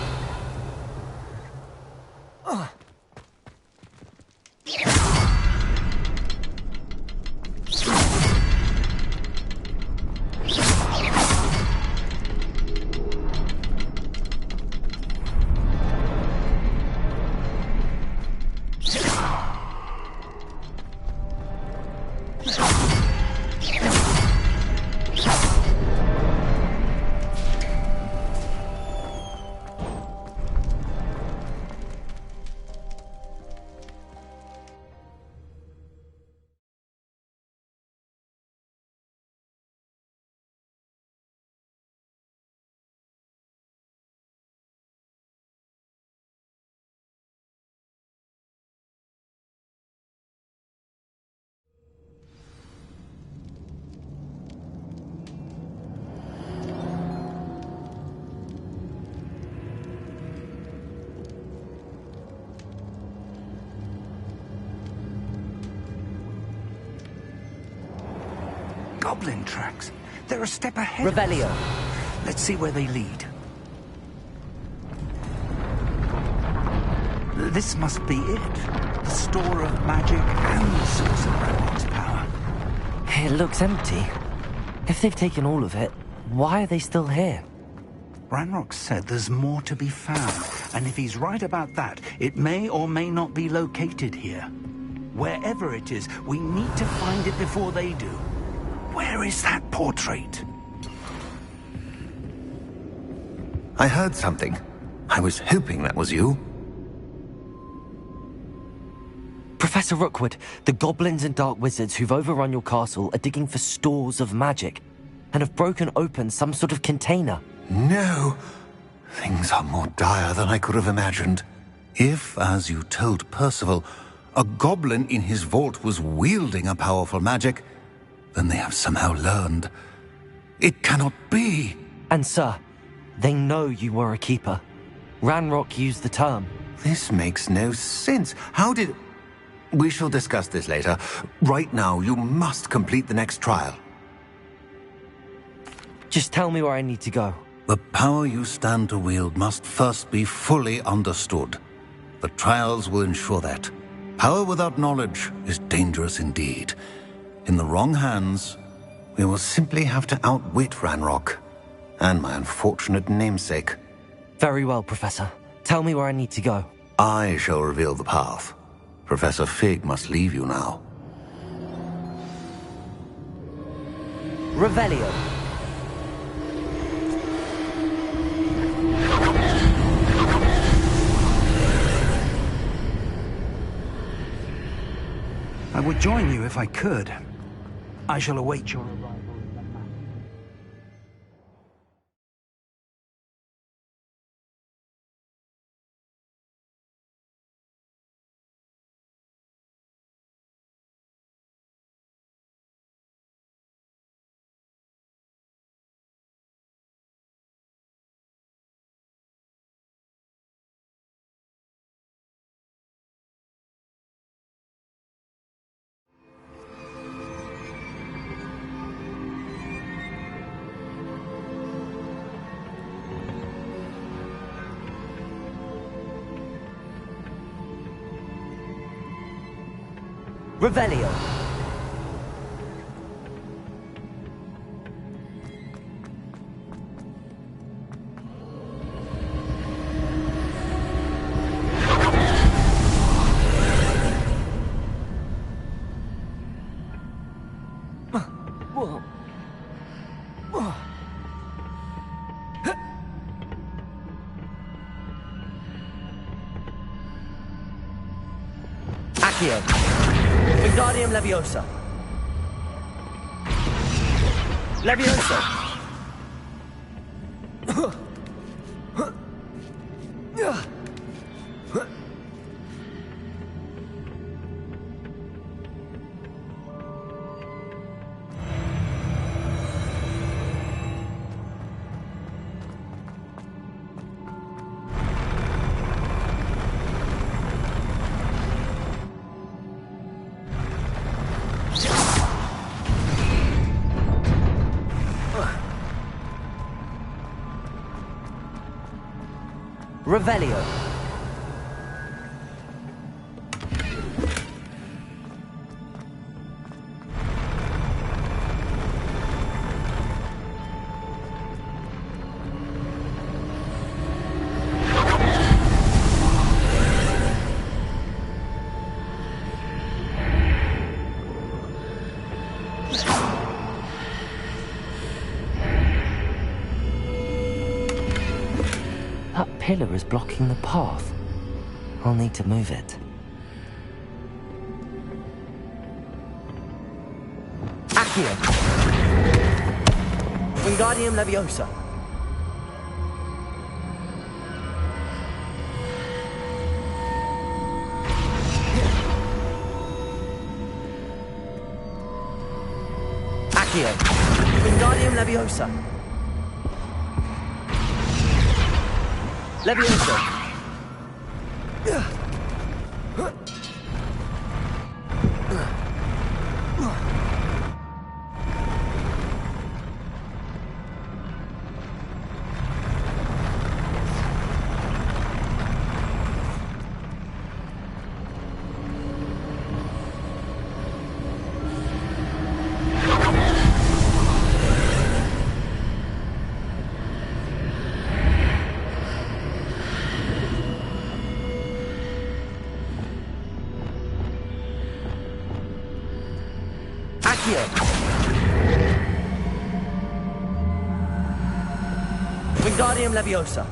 K: Goblin tracks. They're a step ahead.
B: Revelio.
K: Let's see where they lead. This must be it. The store of magic and the source of Ranrock's power.
B: It looks empty. If they've taken all of it, why are they still here?
K: Ranrock said there's more to be found, and if he's right about that, it may or may not be located here. Wherever it is, we need to find it before they do. Where is that portrait?
H: I heard something. I was hoping that was you.
B: Professor Rookwood, the goblins and dark wizards who've overrun your castle are digging for stores of magic and have broken open some sort of container.
H: No. Things are more dire than I could have imagined. If, as you told Percival, a goblin in his vault was wielding a powerful magic, then they have somehow learned. It cannot be.
B: And sir, they know you were a keeper. Ranrock used the term.
H: This makes no sense. How did... We shall discuss this later. Right now, you must complete the next trial.
B: Just tell me where I need to go.
H: The power you stand to wield must first be fully understood. The trials will ensure that. Power without knowledge is dangerous indeed. In the wrong hands, we will simply have to outwit Ranrock and my unfortunate namesake.
B: Very well, Professor. Tell me where I need to go.
H: I shall reveal the path. Professor Fig must leave you now.
B: Revelio.
K: I would join you if I could. I shall await your arrival.
B: Revelio. Accio. Wingardium Leviosa. Leviosa. Revelio. That pillar is blocking the path. I'll need to move it. Accio. Wingardium Leviosa. Accio. Wingardium Leviosa. Leviosa. Wingardium Leviosa.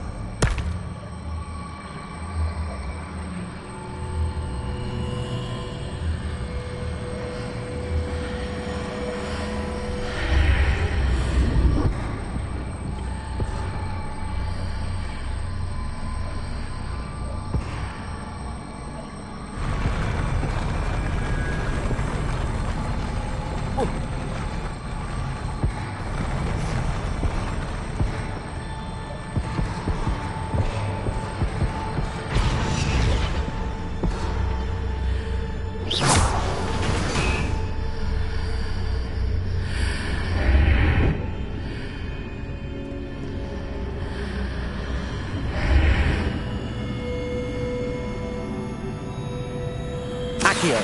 B: Accio,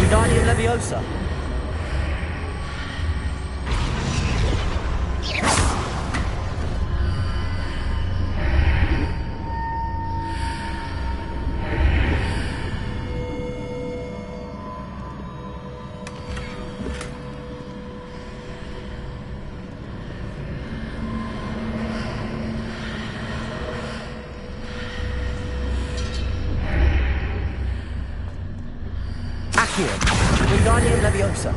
B: Wingardium Leviosa. Accio, Wingardium Leviosa.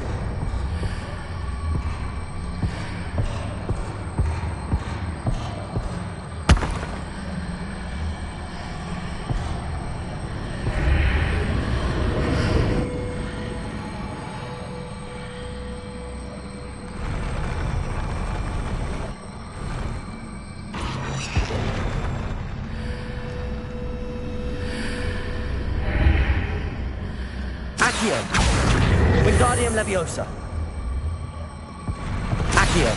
B: Accio, Wingardium Leviosa. Accio.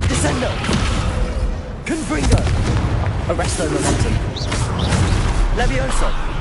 B: Descendo! Confringo! Arresto Momentum! Levioso!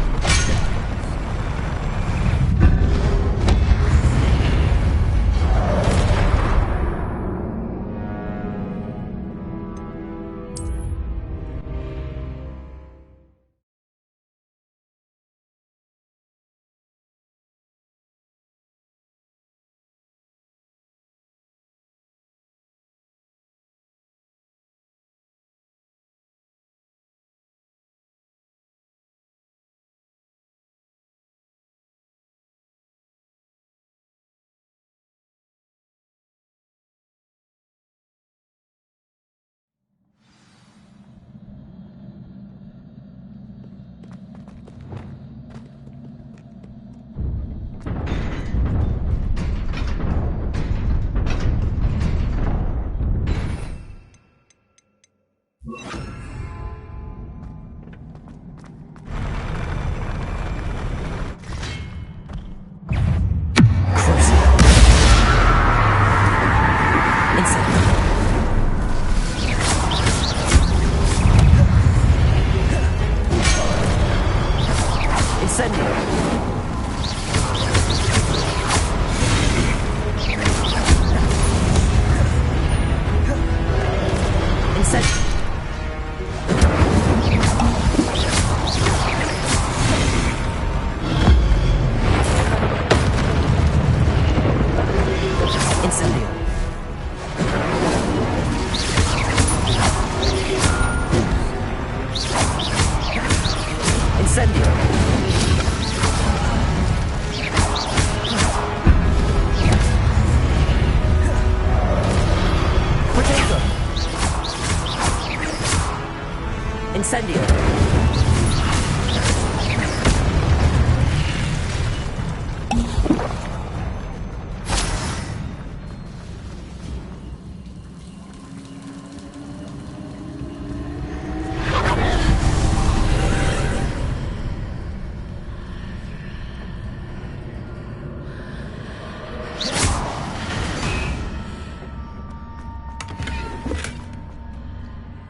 B: Incendio!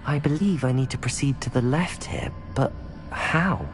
B: I believe I need to proceed to the left here, but how?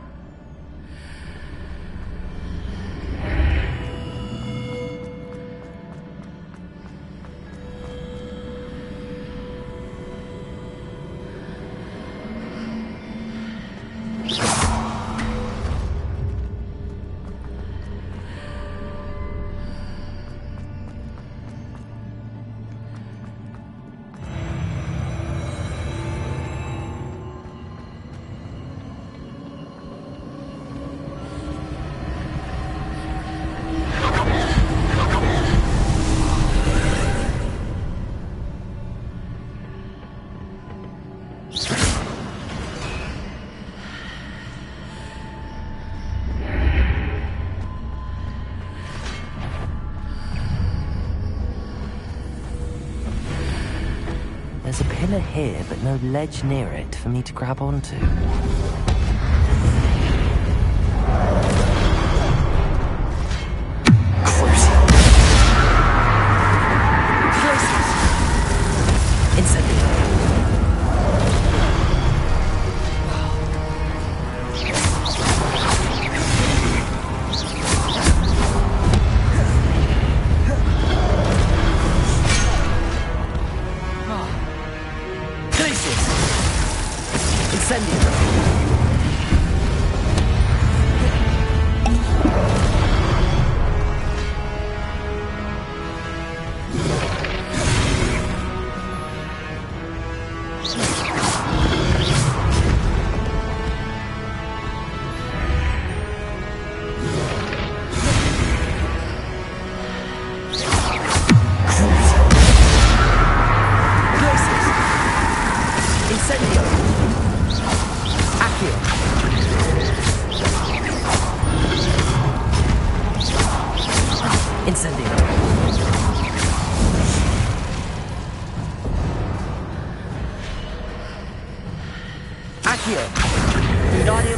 B: pillar here, but no ledge near it for me to grab onto.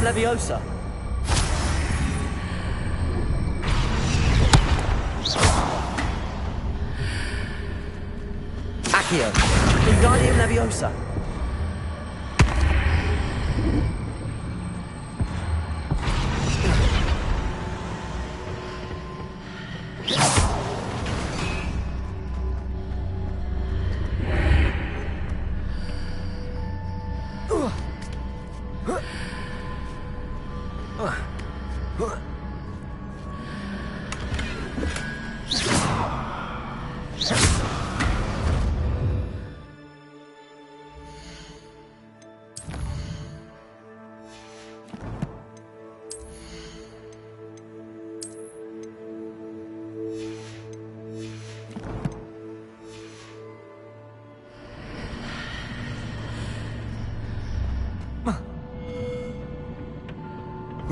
D: Leviosa. Accio. Wingardium Leviosa.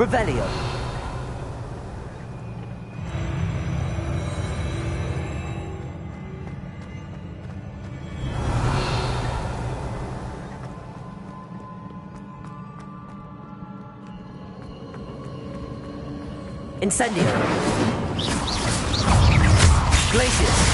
D: Revelio. Incendio. Glacius.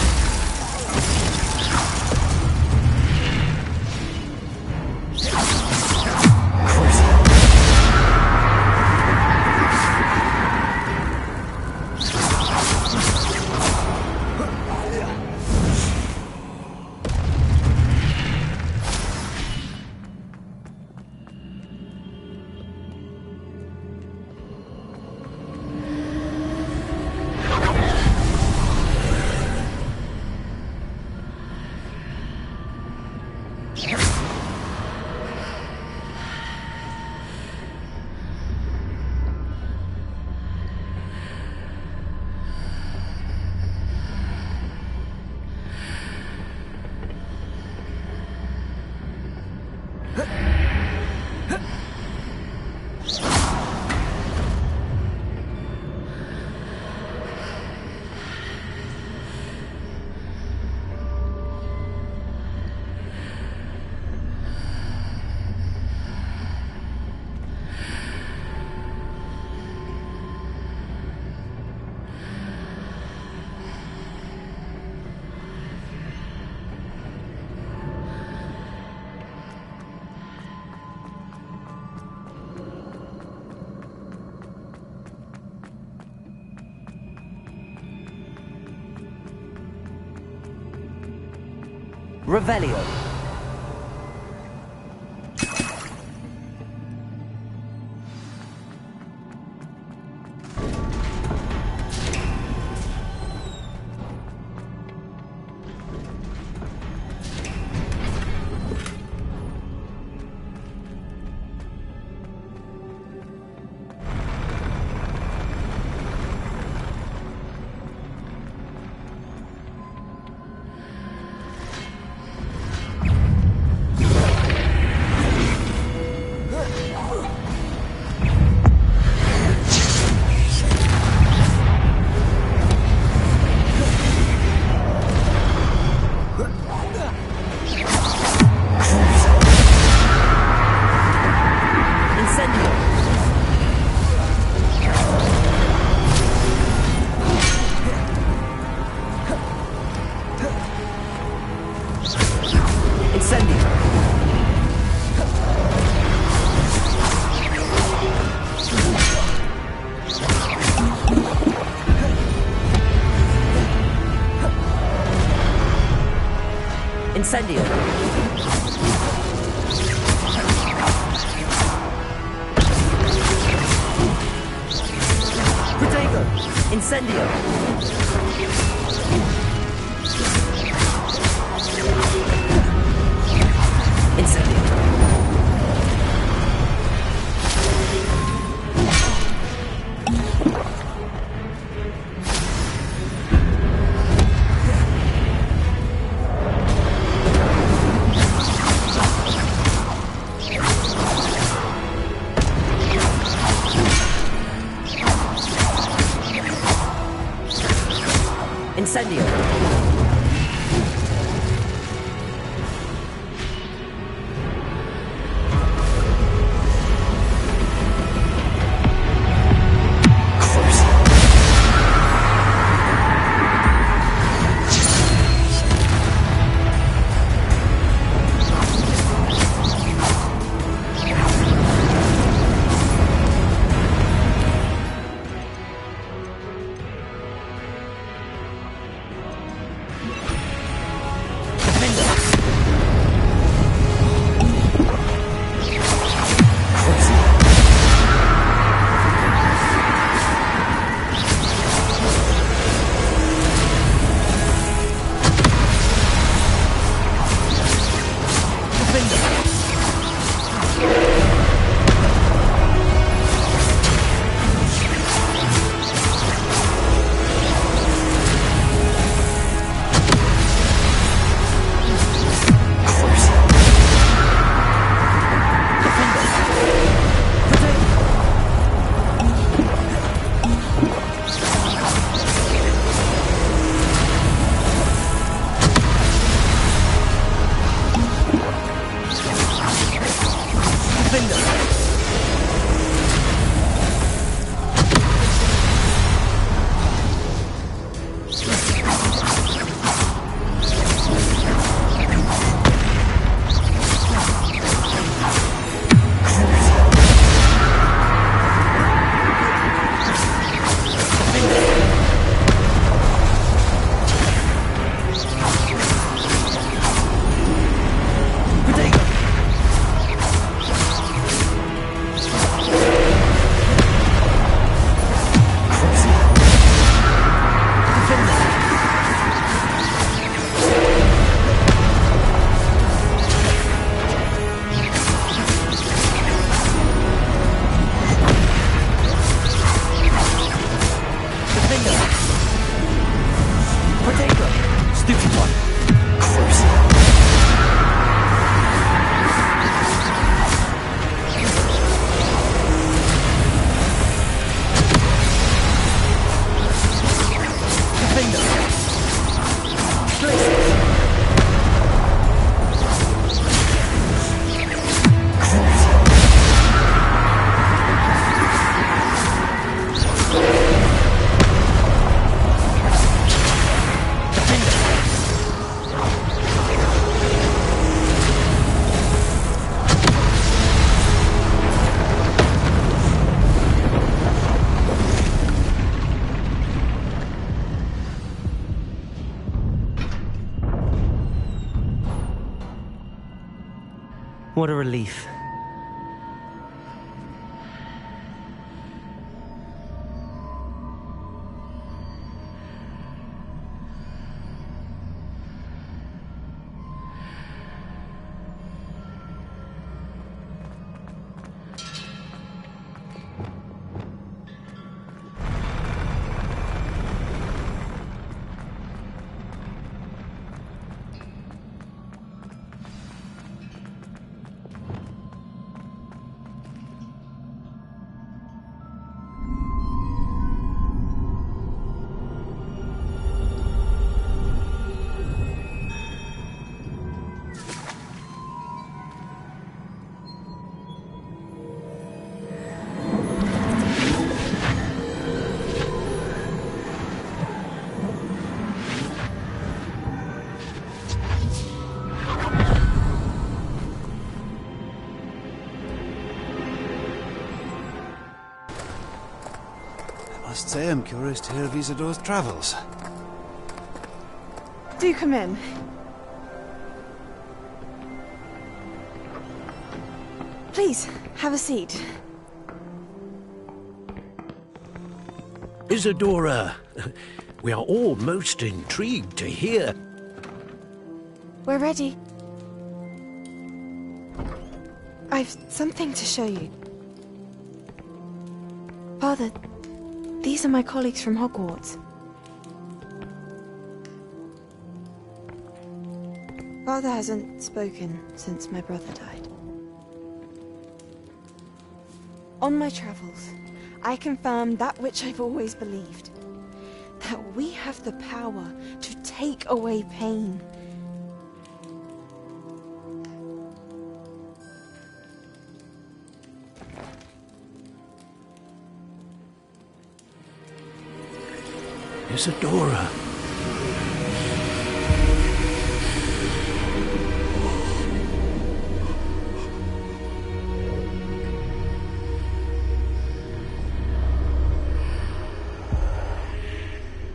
D: Revelio.
B: Incendio! Protego! Incendio! Incendio! Incendio! What a relief.
N: I must say I'm curious to hear of Isadore's travels.
O: Do come in. Please, have a seat.
A: Isadora, we are all most intrigued to hear.
O: We're ready. I've something to show you. Father, these are my colleagues from Hogwarts. Father hasn't spoken since my brother died. On my travels, I confirmed that which I've always believed. That we have the power to take away pain.
A: Isadora.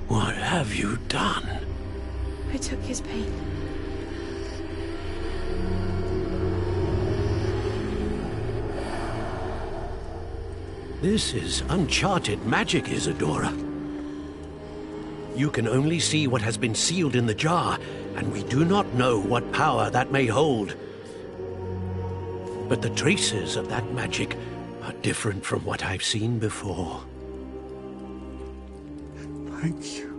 A: What have you done?
O: I took his pain.
A: This is uncharted magic, Isadora. You can only see what has been sealed in the jar, and we do not know what power that may hold. But the traces of that magic are different from what I've seen before.
M: Thank you.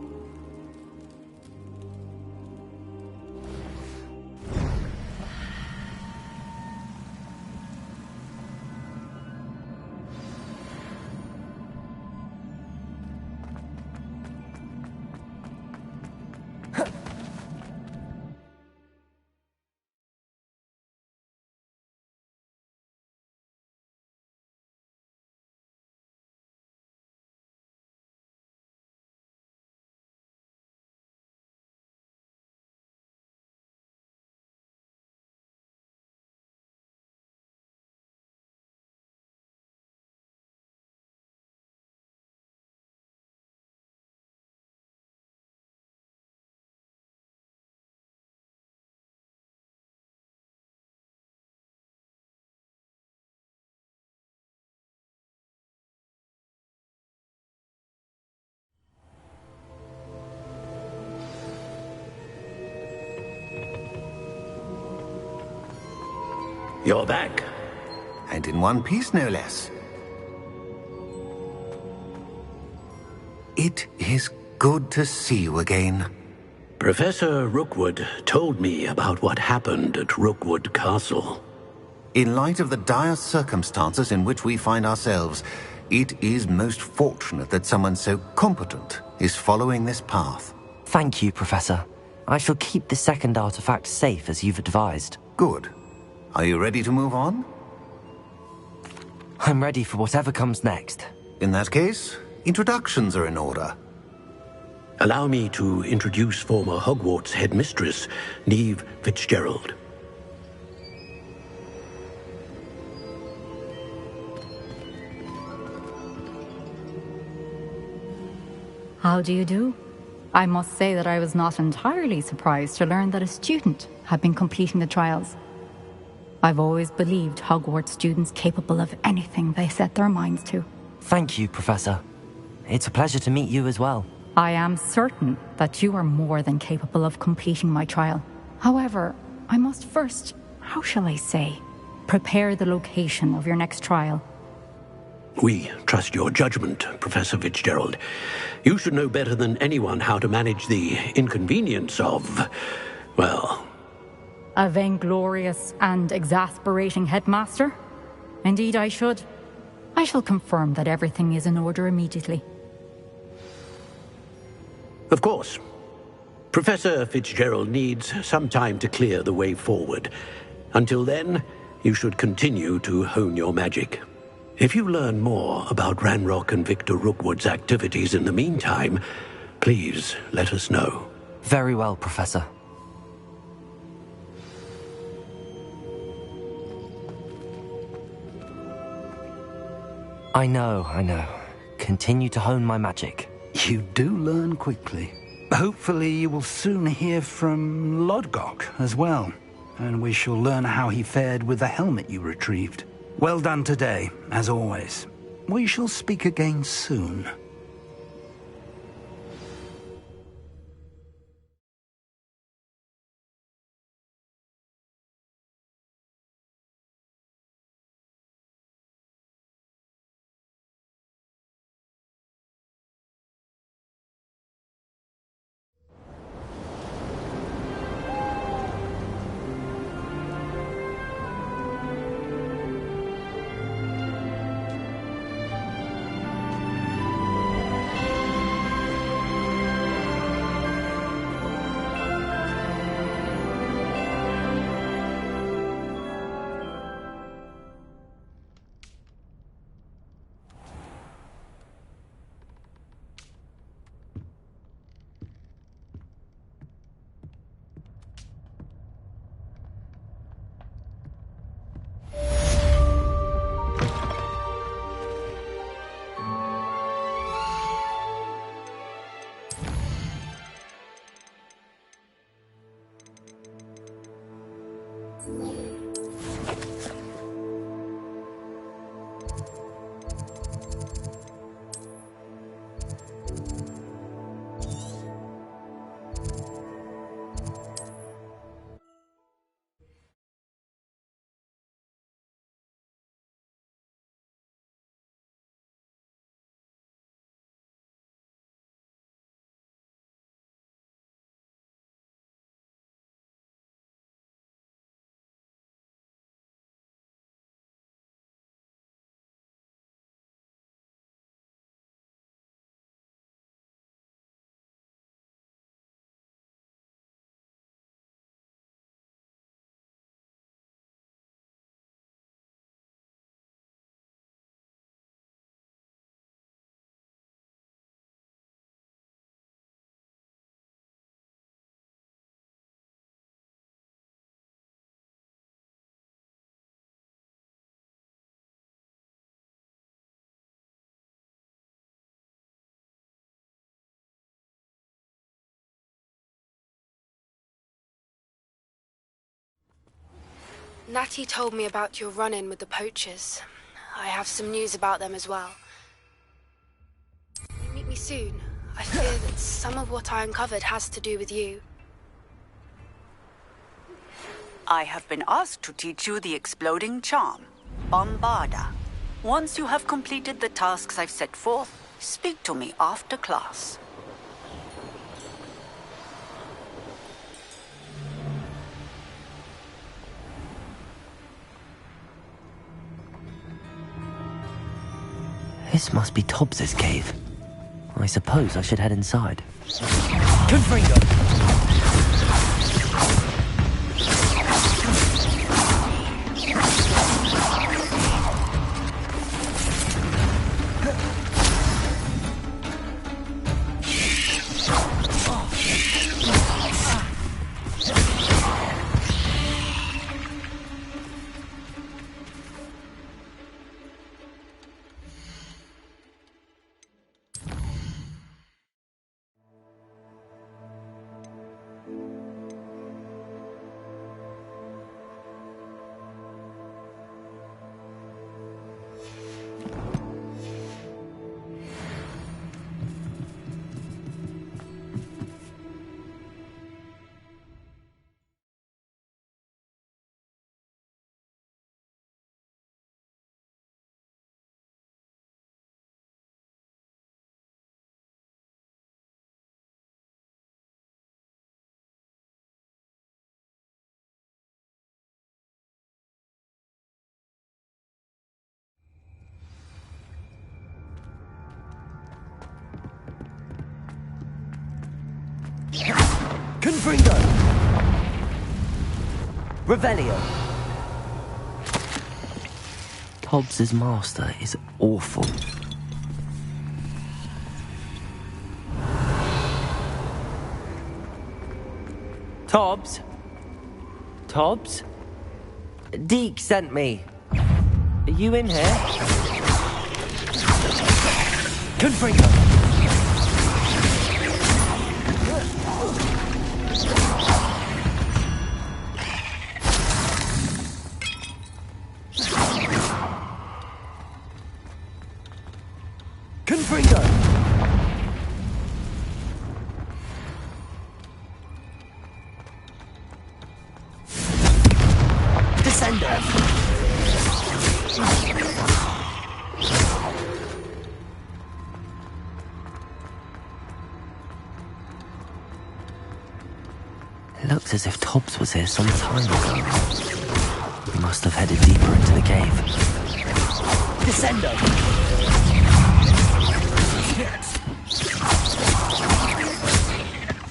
H: You're back. And in one piece, no less. It is good to see you again.
A: Professor Rookwood told me about what happened at Rookwood Castle.
H: In light of the dire circumstances in which we find ourselves, it is most fortunate that someone so competent is following this path.
B: Thank you, Professor. I shall keep the second artifact safe as you've advised.
H: Good. Are you ready to move on?
B: I'm ready for whatever comes next.
H: In that case, introductions are in order.
A: Allow me to introduce former Hogwarts headmistress, Neve Fitzgerald.
P: How do you do? I must say that I was not entirely surprised to learn that a student had been completing the trials. I've always believed Hogwarts students capable of anything they set their minds to.
B: Thank you, Professor. It's a pleasure to meet you as well.
P: I am certain that you are more than capable of completing my trial. However, I must first, how shall I say, prepare the location of your next trial.
A: We trust your judgment, Professor Fitzgerald. You should know better than anyone how to manage the inconvenience of, well...
P: A vainglorious and exasperating headmaster? Indeed I should. I shall confirm that everything is in order immediately.
A: Of course. Professor Fitzgerald needs some time to clear the way forward. Until then, you should continue to hone your magic. If you learn more about Ranrock and Victor Rookwood's activities in the meantime, please let us know.
B: Very well, Professor. I know. Continue to hone my magic.
K: You do learn quickly. Hopefully you will soon hear from Lodgok as well, and we shall learn how he fared with the helmet you retrieved. Well done today, as always. We shall speak again soon.
Q: Natty told me about your run-in with the poachers. I have some news about them as well. Will you meet me soon? I fear that some of what I uncovered has to do with you.
R: I have been asked to teach you the exploding charm, Bombarda. Once you have completed the tasks I've set forth, speak to me after class.
B: This must be Tobbs's cave. I suppose I should head inside.
D: Confringo!
B: Confringo! Revelio! Tobbs's master is awful. Tobbs? Tobbs? Deke sent me. Are you in here? Confringo!
C: Confringo! Descender!
B: It looks as if Tobbs was here some time ago. He must have headed deeper into the cave.
C: Descender!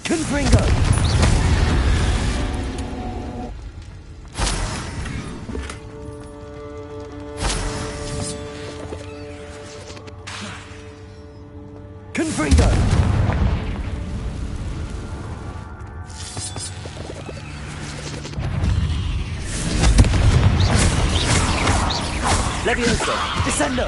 C: Confringo! Confringo! Levioso! Descendo!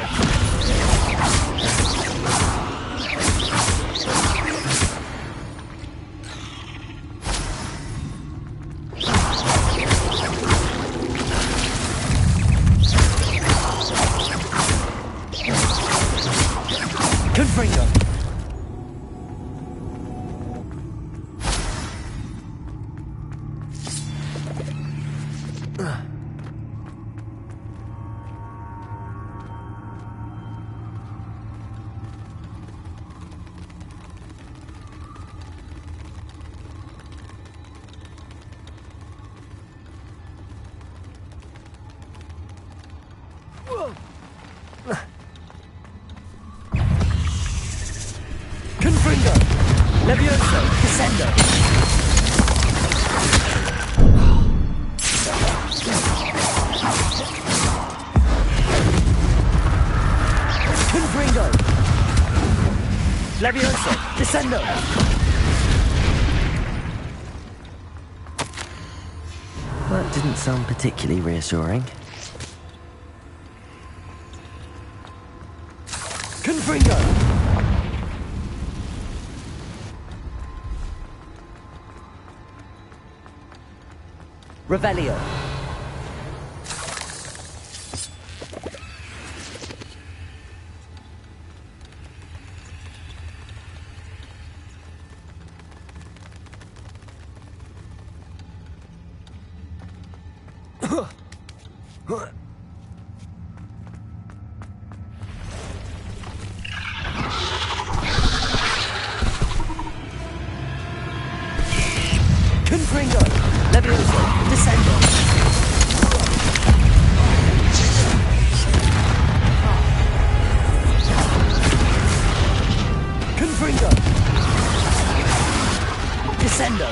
C: Confringo! Confringo! Levioso! Descendo! Confringo! Levioso! Descendo!
B: That didn't sound particularly reassuring.
C: Confringo! Revelio. Confringo! Levioso! Descendo! Confringo! Descendo!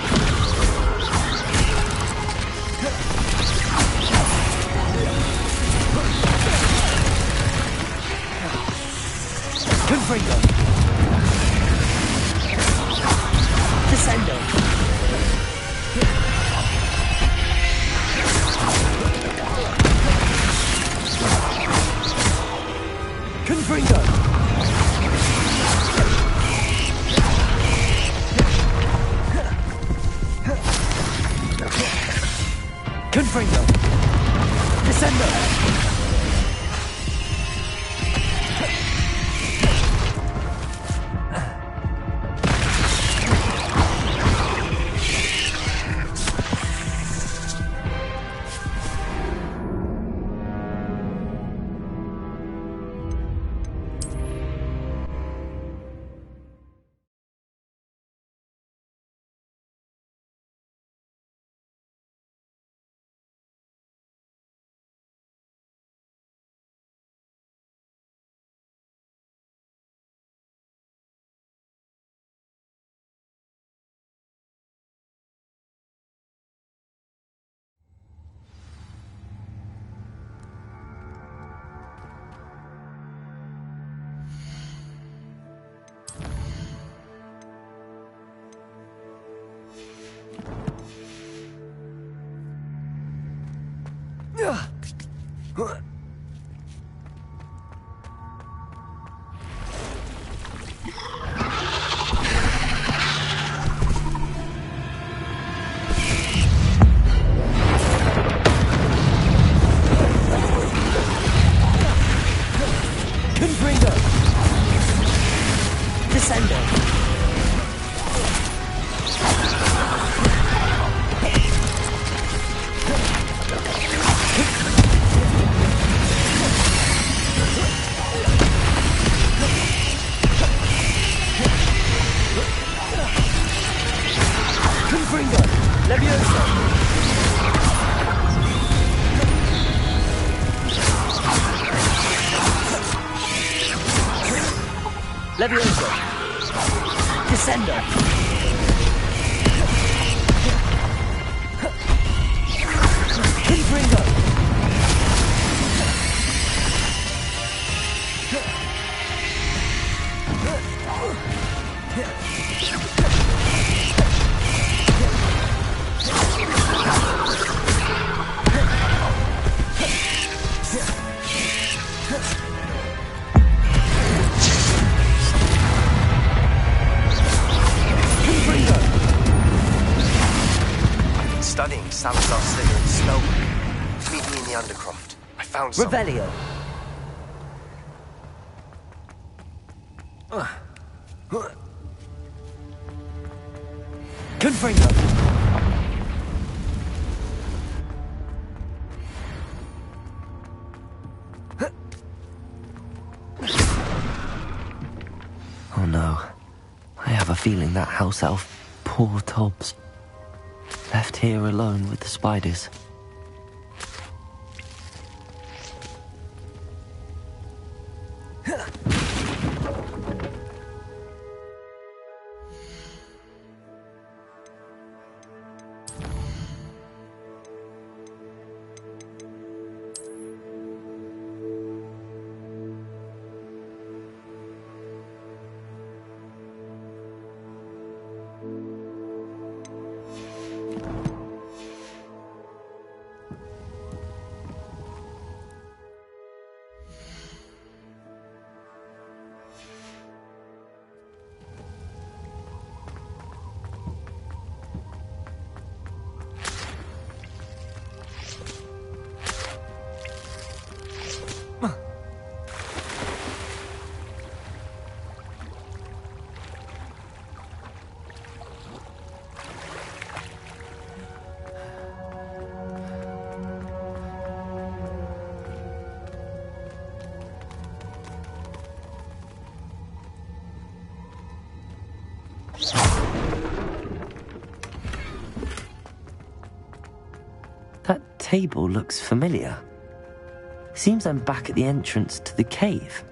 C: Confringo! Descendo! Confringo! Confringo! Descendo!
S: Descendo. Confringo. Levioso. Levioso. Descendo. Confringo.
C: Studying Salazar Slytherin's spellbook. Meet me in the Undercroft. I found some.
S: Revelio. Confringo.
B: Oh no. I have a feeling that house elf, poor Tobbs, left here alone with the spiders. That table looks familiar. Seems I'm back at the entrance to the cave.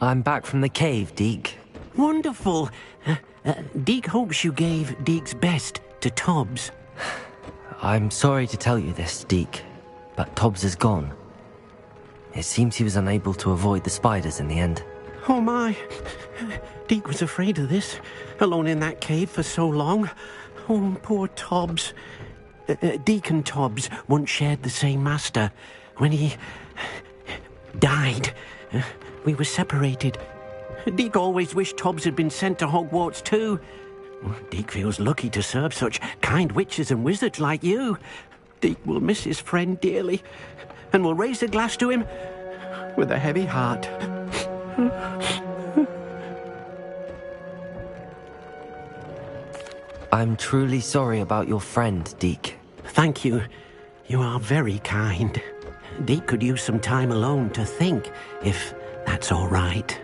B: I'm back from the cave, Deke.
A: Wonderful. Deke hopes you gave Deke's best to Tobbs.
B: I'm sorry to tell you this, Deke, but Tobbs is gone. It seems he was unable to avoid the spiders in the end.
A: Oh my. Deke was afraid of this, alone in that cave for so long. Oh, poor Tobbs. Deke and Tobbs once shared the same master. When he died, we were separated. Deke always wished Tobbs had been sent to Hogwarts too. Deke feels lucky to serve such kind witches and wizards like you. Deke will miss his friend dearly, and will raise a glass to him with a heavy heart.
B: I'm truly sorry about your friend, Deke.
A: Thank you. You are very kind. Deke could use some time alone to think, if that's all right.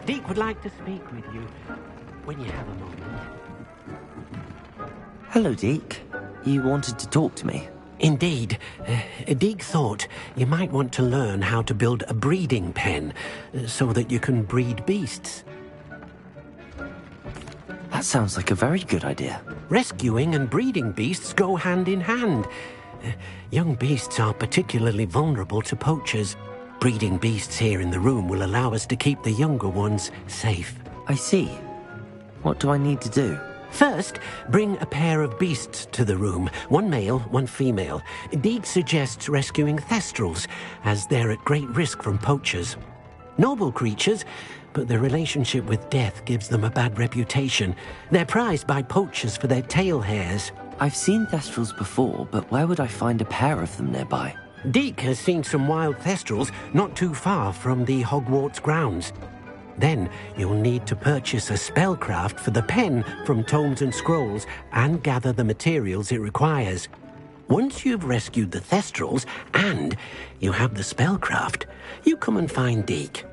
A: Deke would like to speak with you when you have a moment.
B: Hello, Deke. You wanted to talk to me?
A: Indeed. Deke thought you might want to learn how to build a breeding pen so that you can breed beasts.
B: That sounds like a very good idea.
A: Rescuing and breeding beasts go hand in hand. Young beasts are particularly vulnerable to poachers. Breeding beasts here in the room will allow us to keep the younger ones safe.
B: I see. What do I need to do?
A: First, bring a pair of beasts to the room. One male, one female. Deke suggests rescuing thestrals, as they're at great risk from poachers. Noble creatures, but their relationship with death gives them a bad reputation. They're prized by poachers for their tail hairs.
B: I've seen thestrals before, but where would I find a pair of them nearby?
A: Deke has seen some wild thestrals not too far from the Hogwarts grounds. Then you'll need to purchase a spellcraft for the pen from Tomes and Scrolls and gather the materials it requires. Once you've rescued the thestrals and you have the spellcraft, you come and find Deke.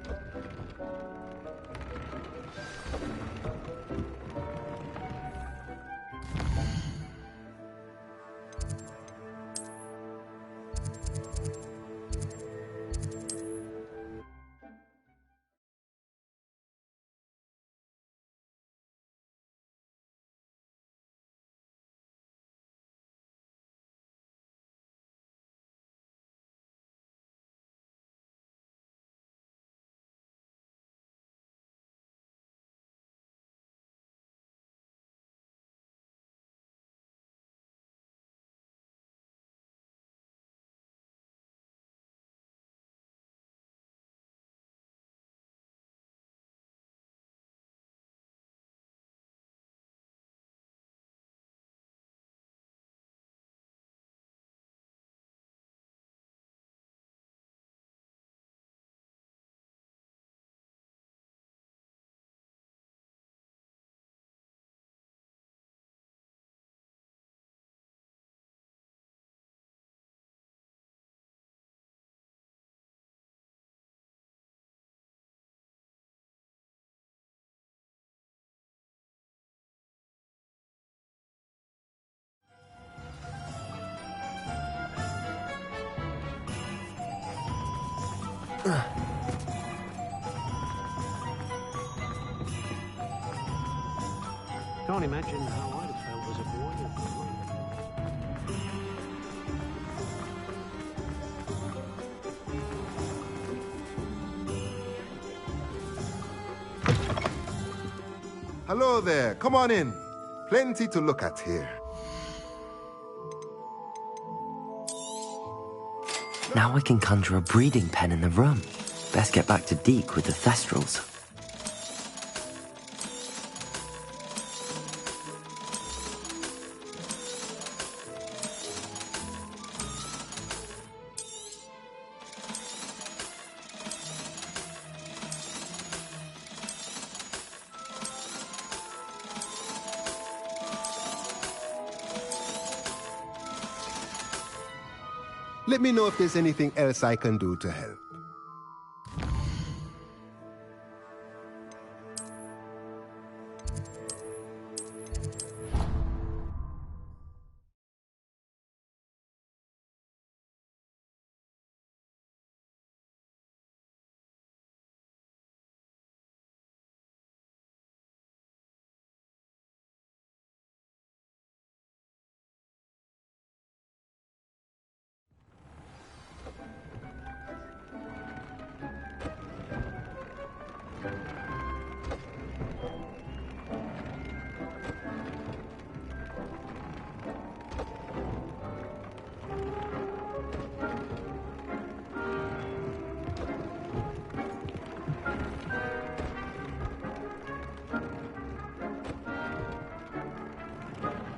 A: Can't imagine how I'd have felt as a boy at the moment.
T: Hello there. Come on in. Plenty to look at here.
B: Now I can conjure a breeding pen in the room. Best get back to Deke with the Thestrals.
T: Let me know if there's anything else I can do to help.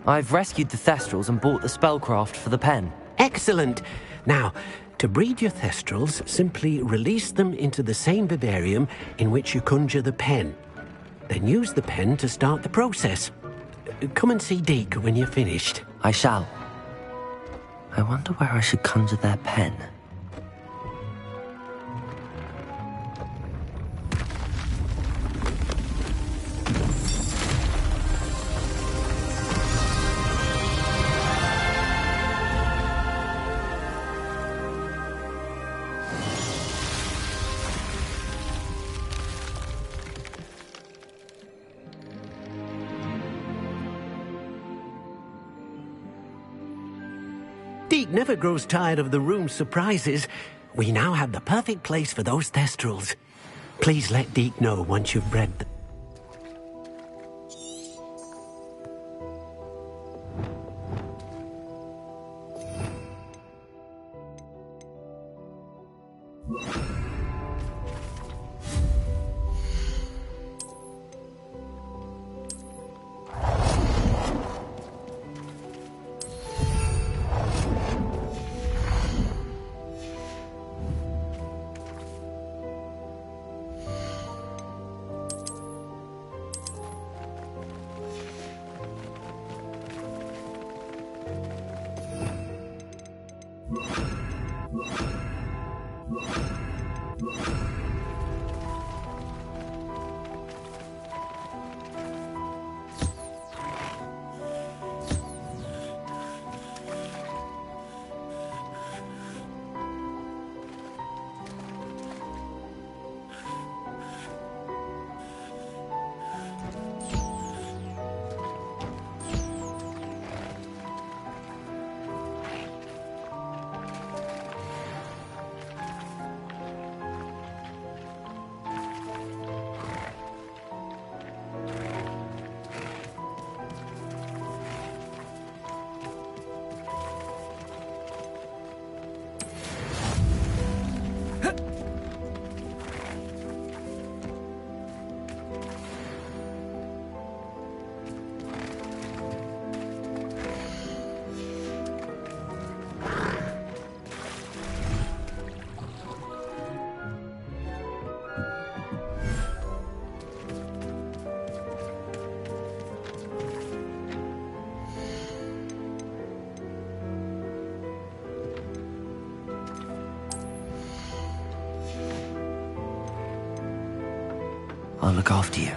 B: I've rescued the Thestrals and bought the spellcraft for the pen.
A: Excellent. Now, to breed your Thestrals, simply release them into the same vivarium in which you conjure the pen. Then use the pen to start the process. Come and see Deke when you're finished.
B: I shall. I wonder where I should conjure their pen.
A: Deke never grows tired of the room's surprises. We now have the perfect place for those Thestrals. Please let Deke know once you've bred them.
B: I'll look after you.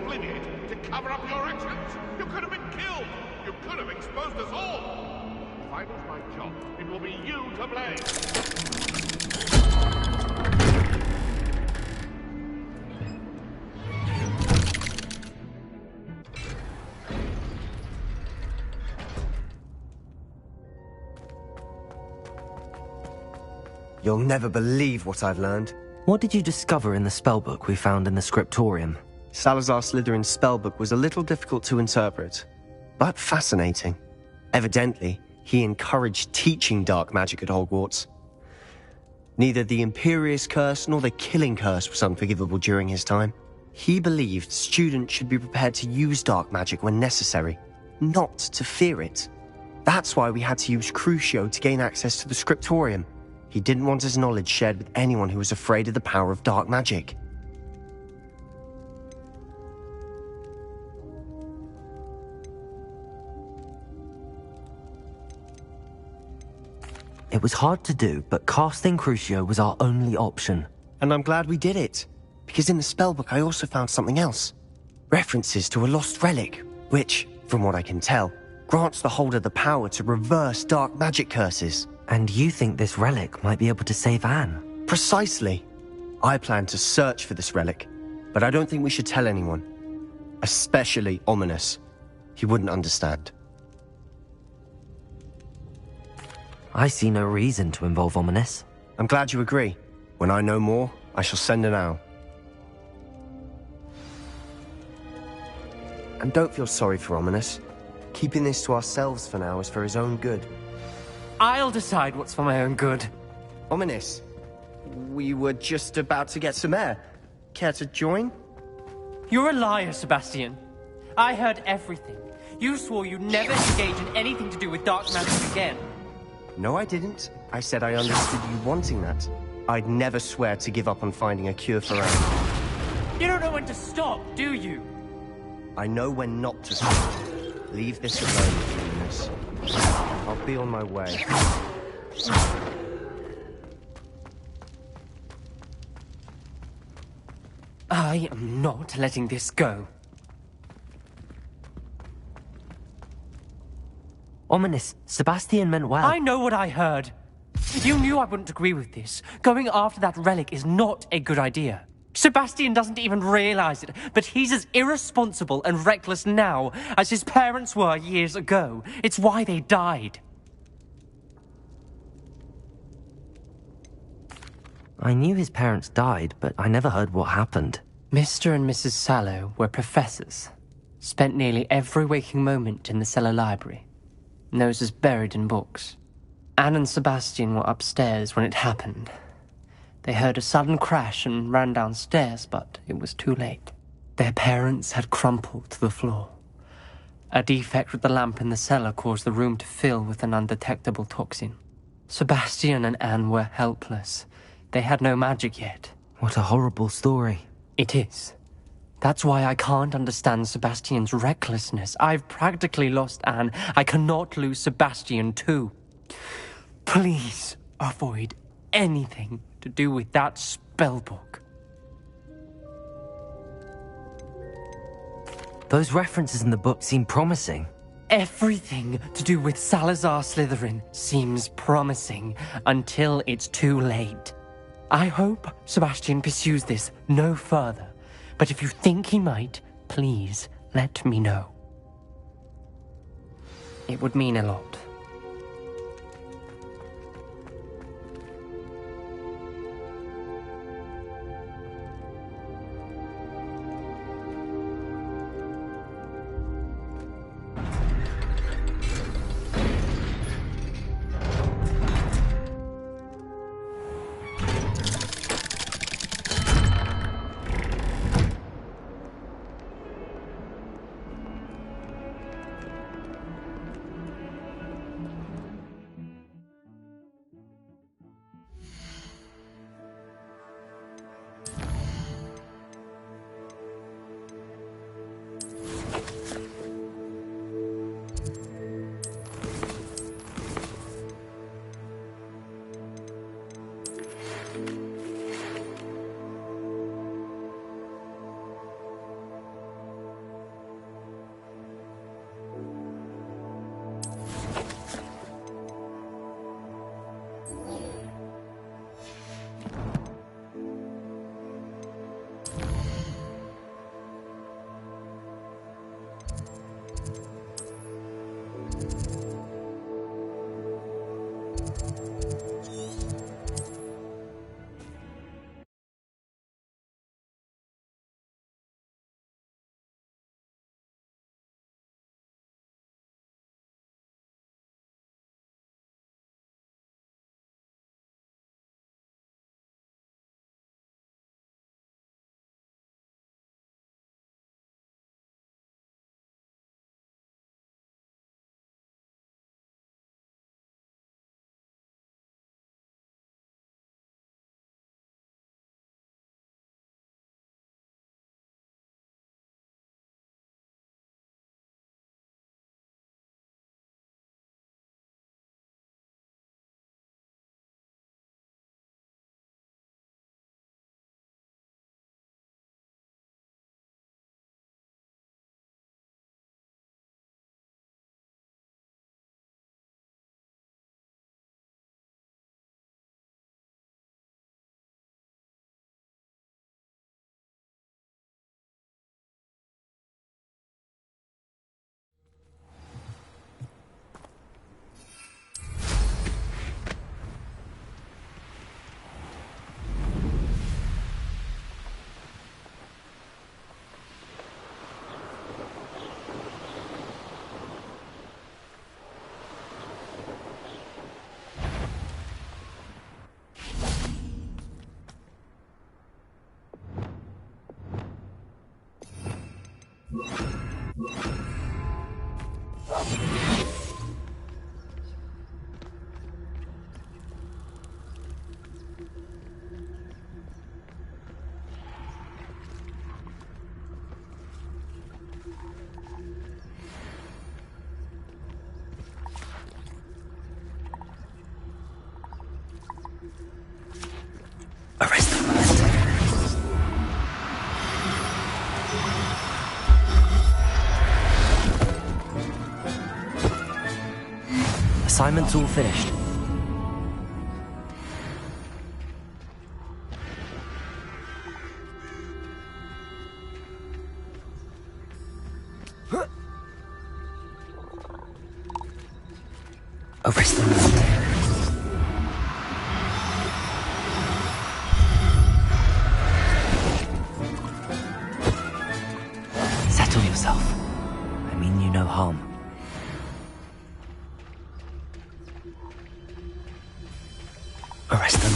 M: obliviate to cover up your actions. You could have been killed. You could have exposed us all. If I lose my job, it will be you to blame.
C: You'll never believe what I've learned.
B: What did you discover in the spellbook we found in the scriptorium?
C: Salazar Slytherin's spellbook was a little difficult to interpret, but fascinating. Evidently, he encouraged teaching dark magic at Hogwarts. Neither the Imperious Curse nor the Killing Curse was unforgivable during his time. He believed students should be prepared to use dark magic when necessary, not to fear it. That's why we had to use Crucio to gain access to the scriptorium. He didn't want his knowledge shared with anyone who was afraid of the power of dark magic.
B: It was hard to do, but casting Crucio was our only option.
C: And I'm glad we did it, because in the spellbook I also found something else. References to a lost relic, which, from what I can tell, grants the holder the power to reverse dark magic curses.
B: And you think this relic might be able to save Anne?
C: Precisely. I plan to search for this relic, but I don't think we should tell anyone. Especially Ominous. He wouldn't understand.
B: I see no reason to involve Ominous.
C: I'm glad you agree. When I know more, I shall send an owl. And don't feel sorry for Ominous. Keeping this to ourselves for now is for his own good.
D: I'll decide what's for my own good.
C: Ominous, we were just about to get some air. Care to join?
D: You're a liar, Sebastian. I heard everything. You swore you'd never engage in anything to do with dark magic again.
C: No, I didn't. I said I understood you wanting that. I'd never swear to give up on finding a cure for Anne.
D: You don't know when to stop, do you?
C: I know when not to stop. Leave this alone, Ominous. I'll be on my way.
D: I am not letting this go.
B: Ominous, Sebastian meant well.
D: I know what I heard. You knew I wouldn't agree with this. Going after that relic is not a good idea. Sebastian doesn't even realize it, but he's as irresponsible and reckless now as his parents were years ago. It's why they died.
B: I knew his parents died, but I never heard what happened.
D: Mr. and Mrs. Sallow were professors. Spent nearly every waking moment in the cellar library. Noses buried in books. Anne and Sebastian were upstairs when it happened. They heard a sudden crash and ran downstairs, but it was too late. Their parents had crumpled to the floor. A defect with the lamp in the cellar caused the room to fill with an undetectable toxin. Sebastian and Anne were helpless. They had no magic yet.
B: What a horrible story.
D: It is. That's why I can't understand Sebastian's recklessness. I've practically lost Anne. I cannot lose Sebastian too. Please avoid anything to do with that spellbook.
B: Those references in the book seem promising.
D: Everything to do with Salazar Slytherin seems promising until it's too late. I hope Sebastian pursues this no further, but if you think he might, please let me know. It would mean a lot.
B: Arrest them. Assignment's all finished. Arrest them. Settle yourself. I mean you no harm. Arrest them.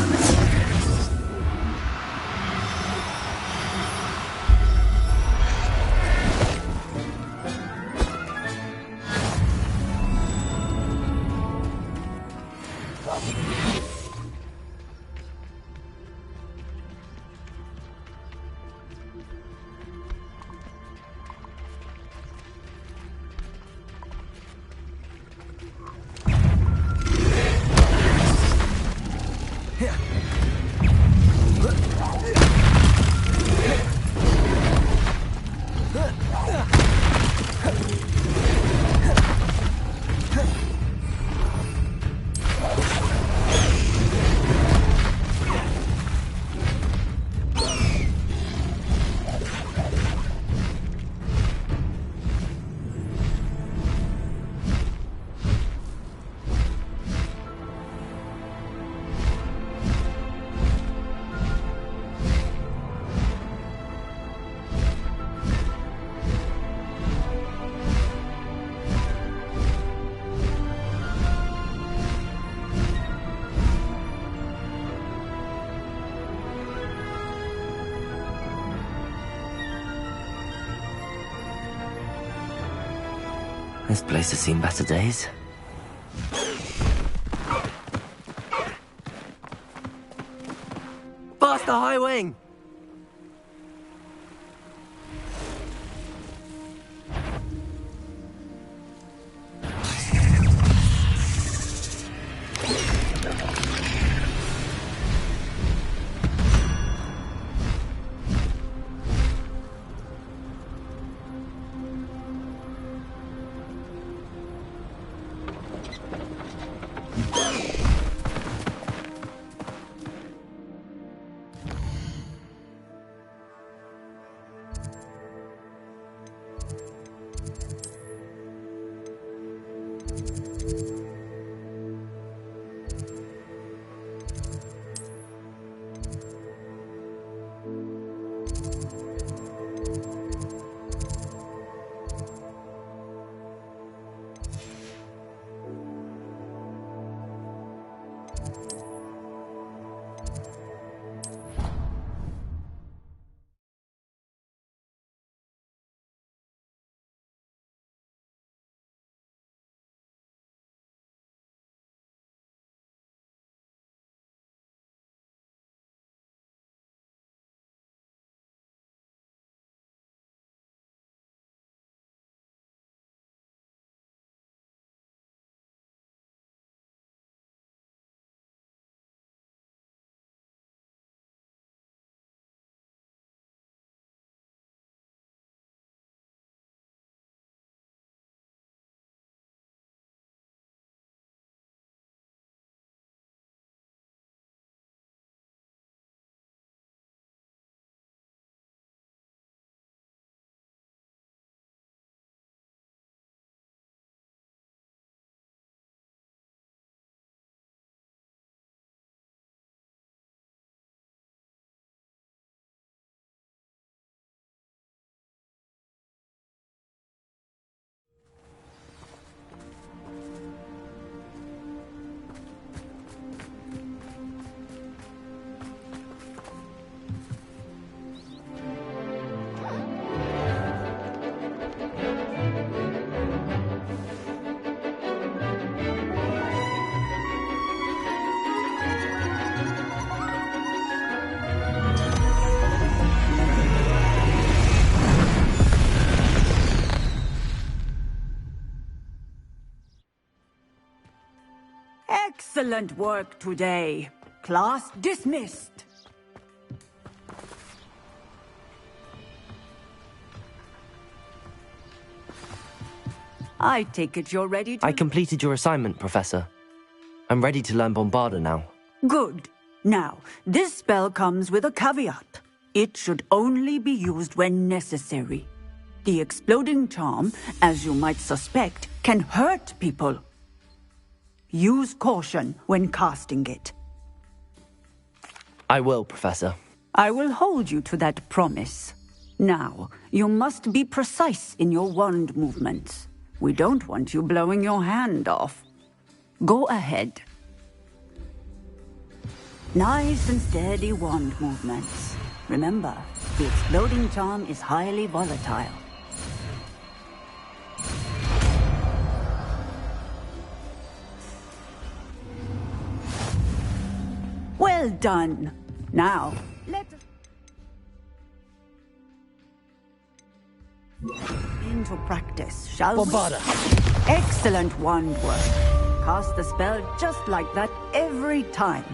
B: This place has seen better days. Faster, High Wing!
R: Excellent work today. Class dismissed. I take it you're ready to...
B: I completed your assignment, Professor. I'm ready to learn Bombarda now.
R: Good. Now, this spell comes with a caveat. It should only be used when necessary. The exploding charm, as you might suspect, can hurt people. Use caution when casting it.
B: I will, Professor.
R: I will hold you to that promise. Now, you must be precise in your wand movements. We don't want you blowing your hand off. Go ahead. Nice and steady wand movements. Remember, the exploding charm is highly volatile. Well done. Now, let us... into practice, shall
S: Bombarda.
R: we? Excellent wand work. Cast the spell just like that every time.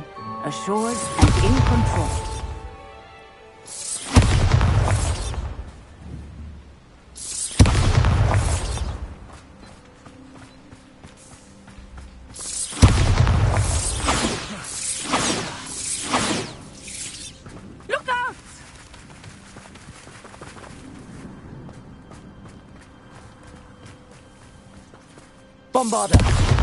R: Assured and in control.
F: Look out!
S: Bombarda.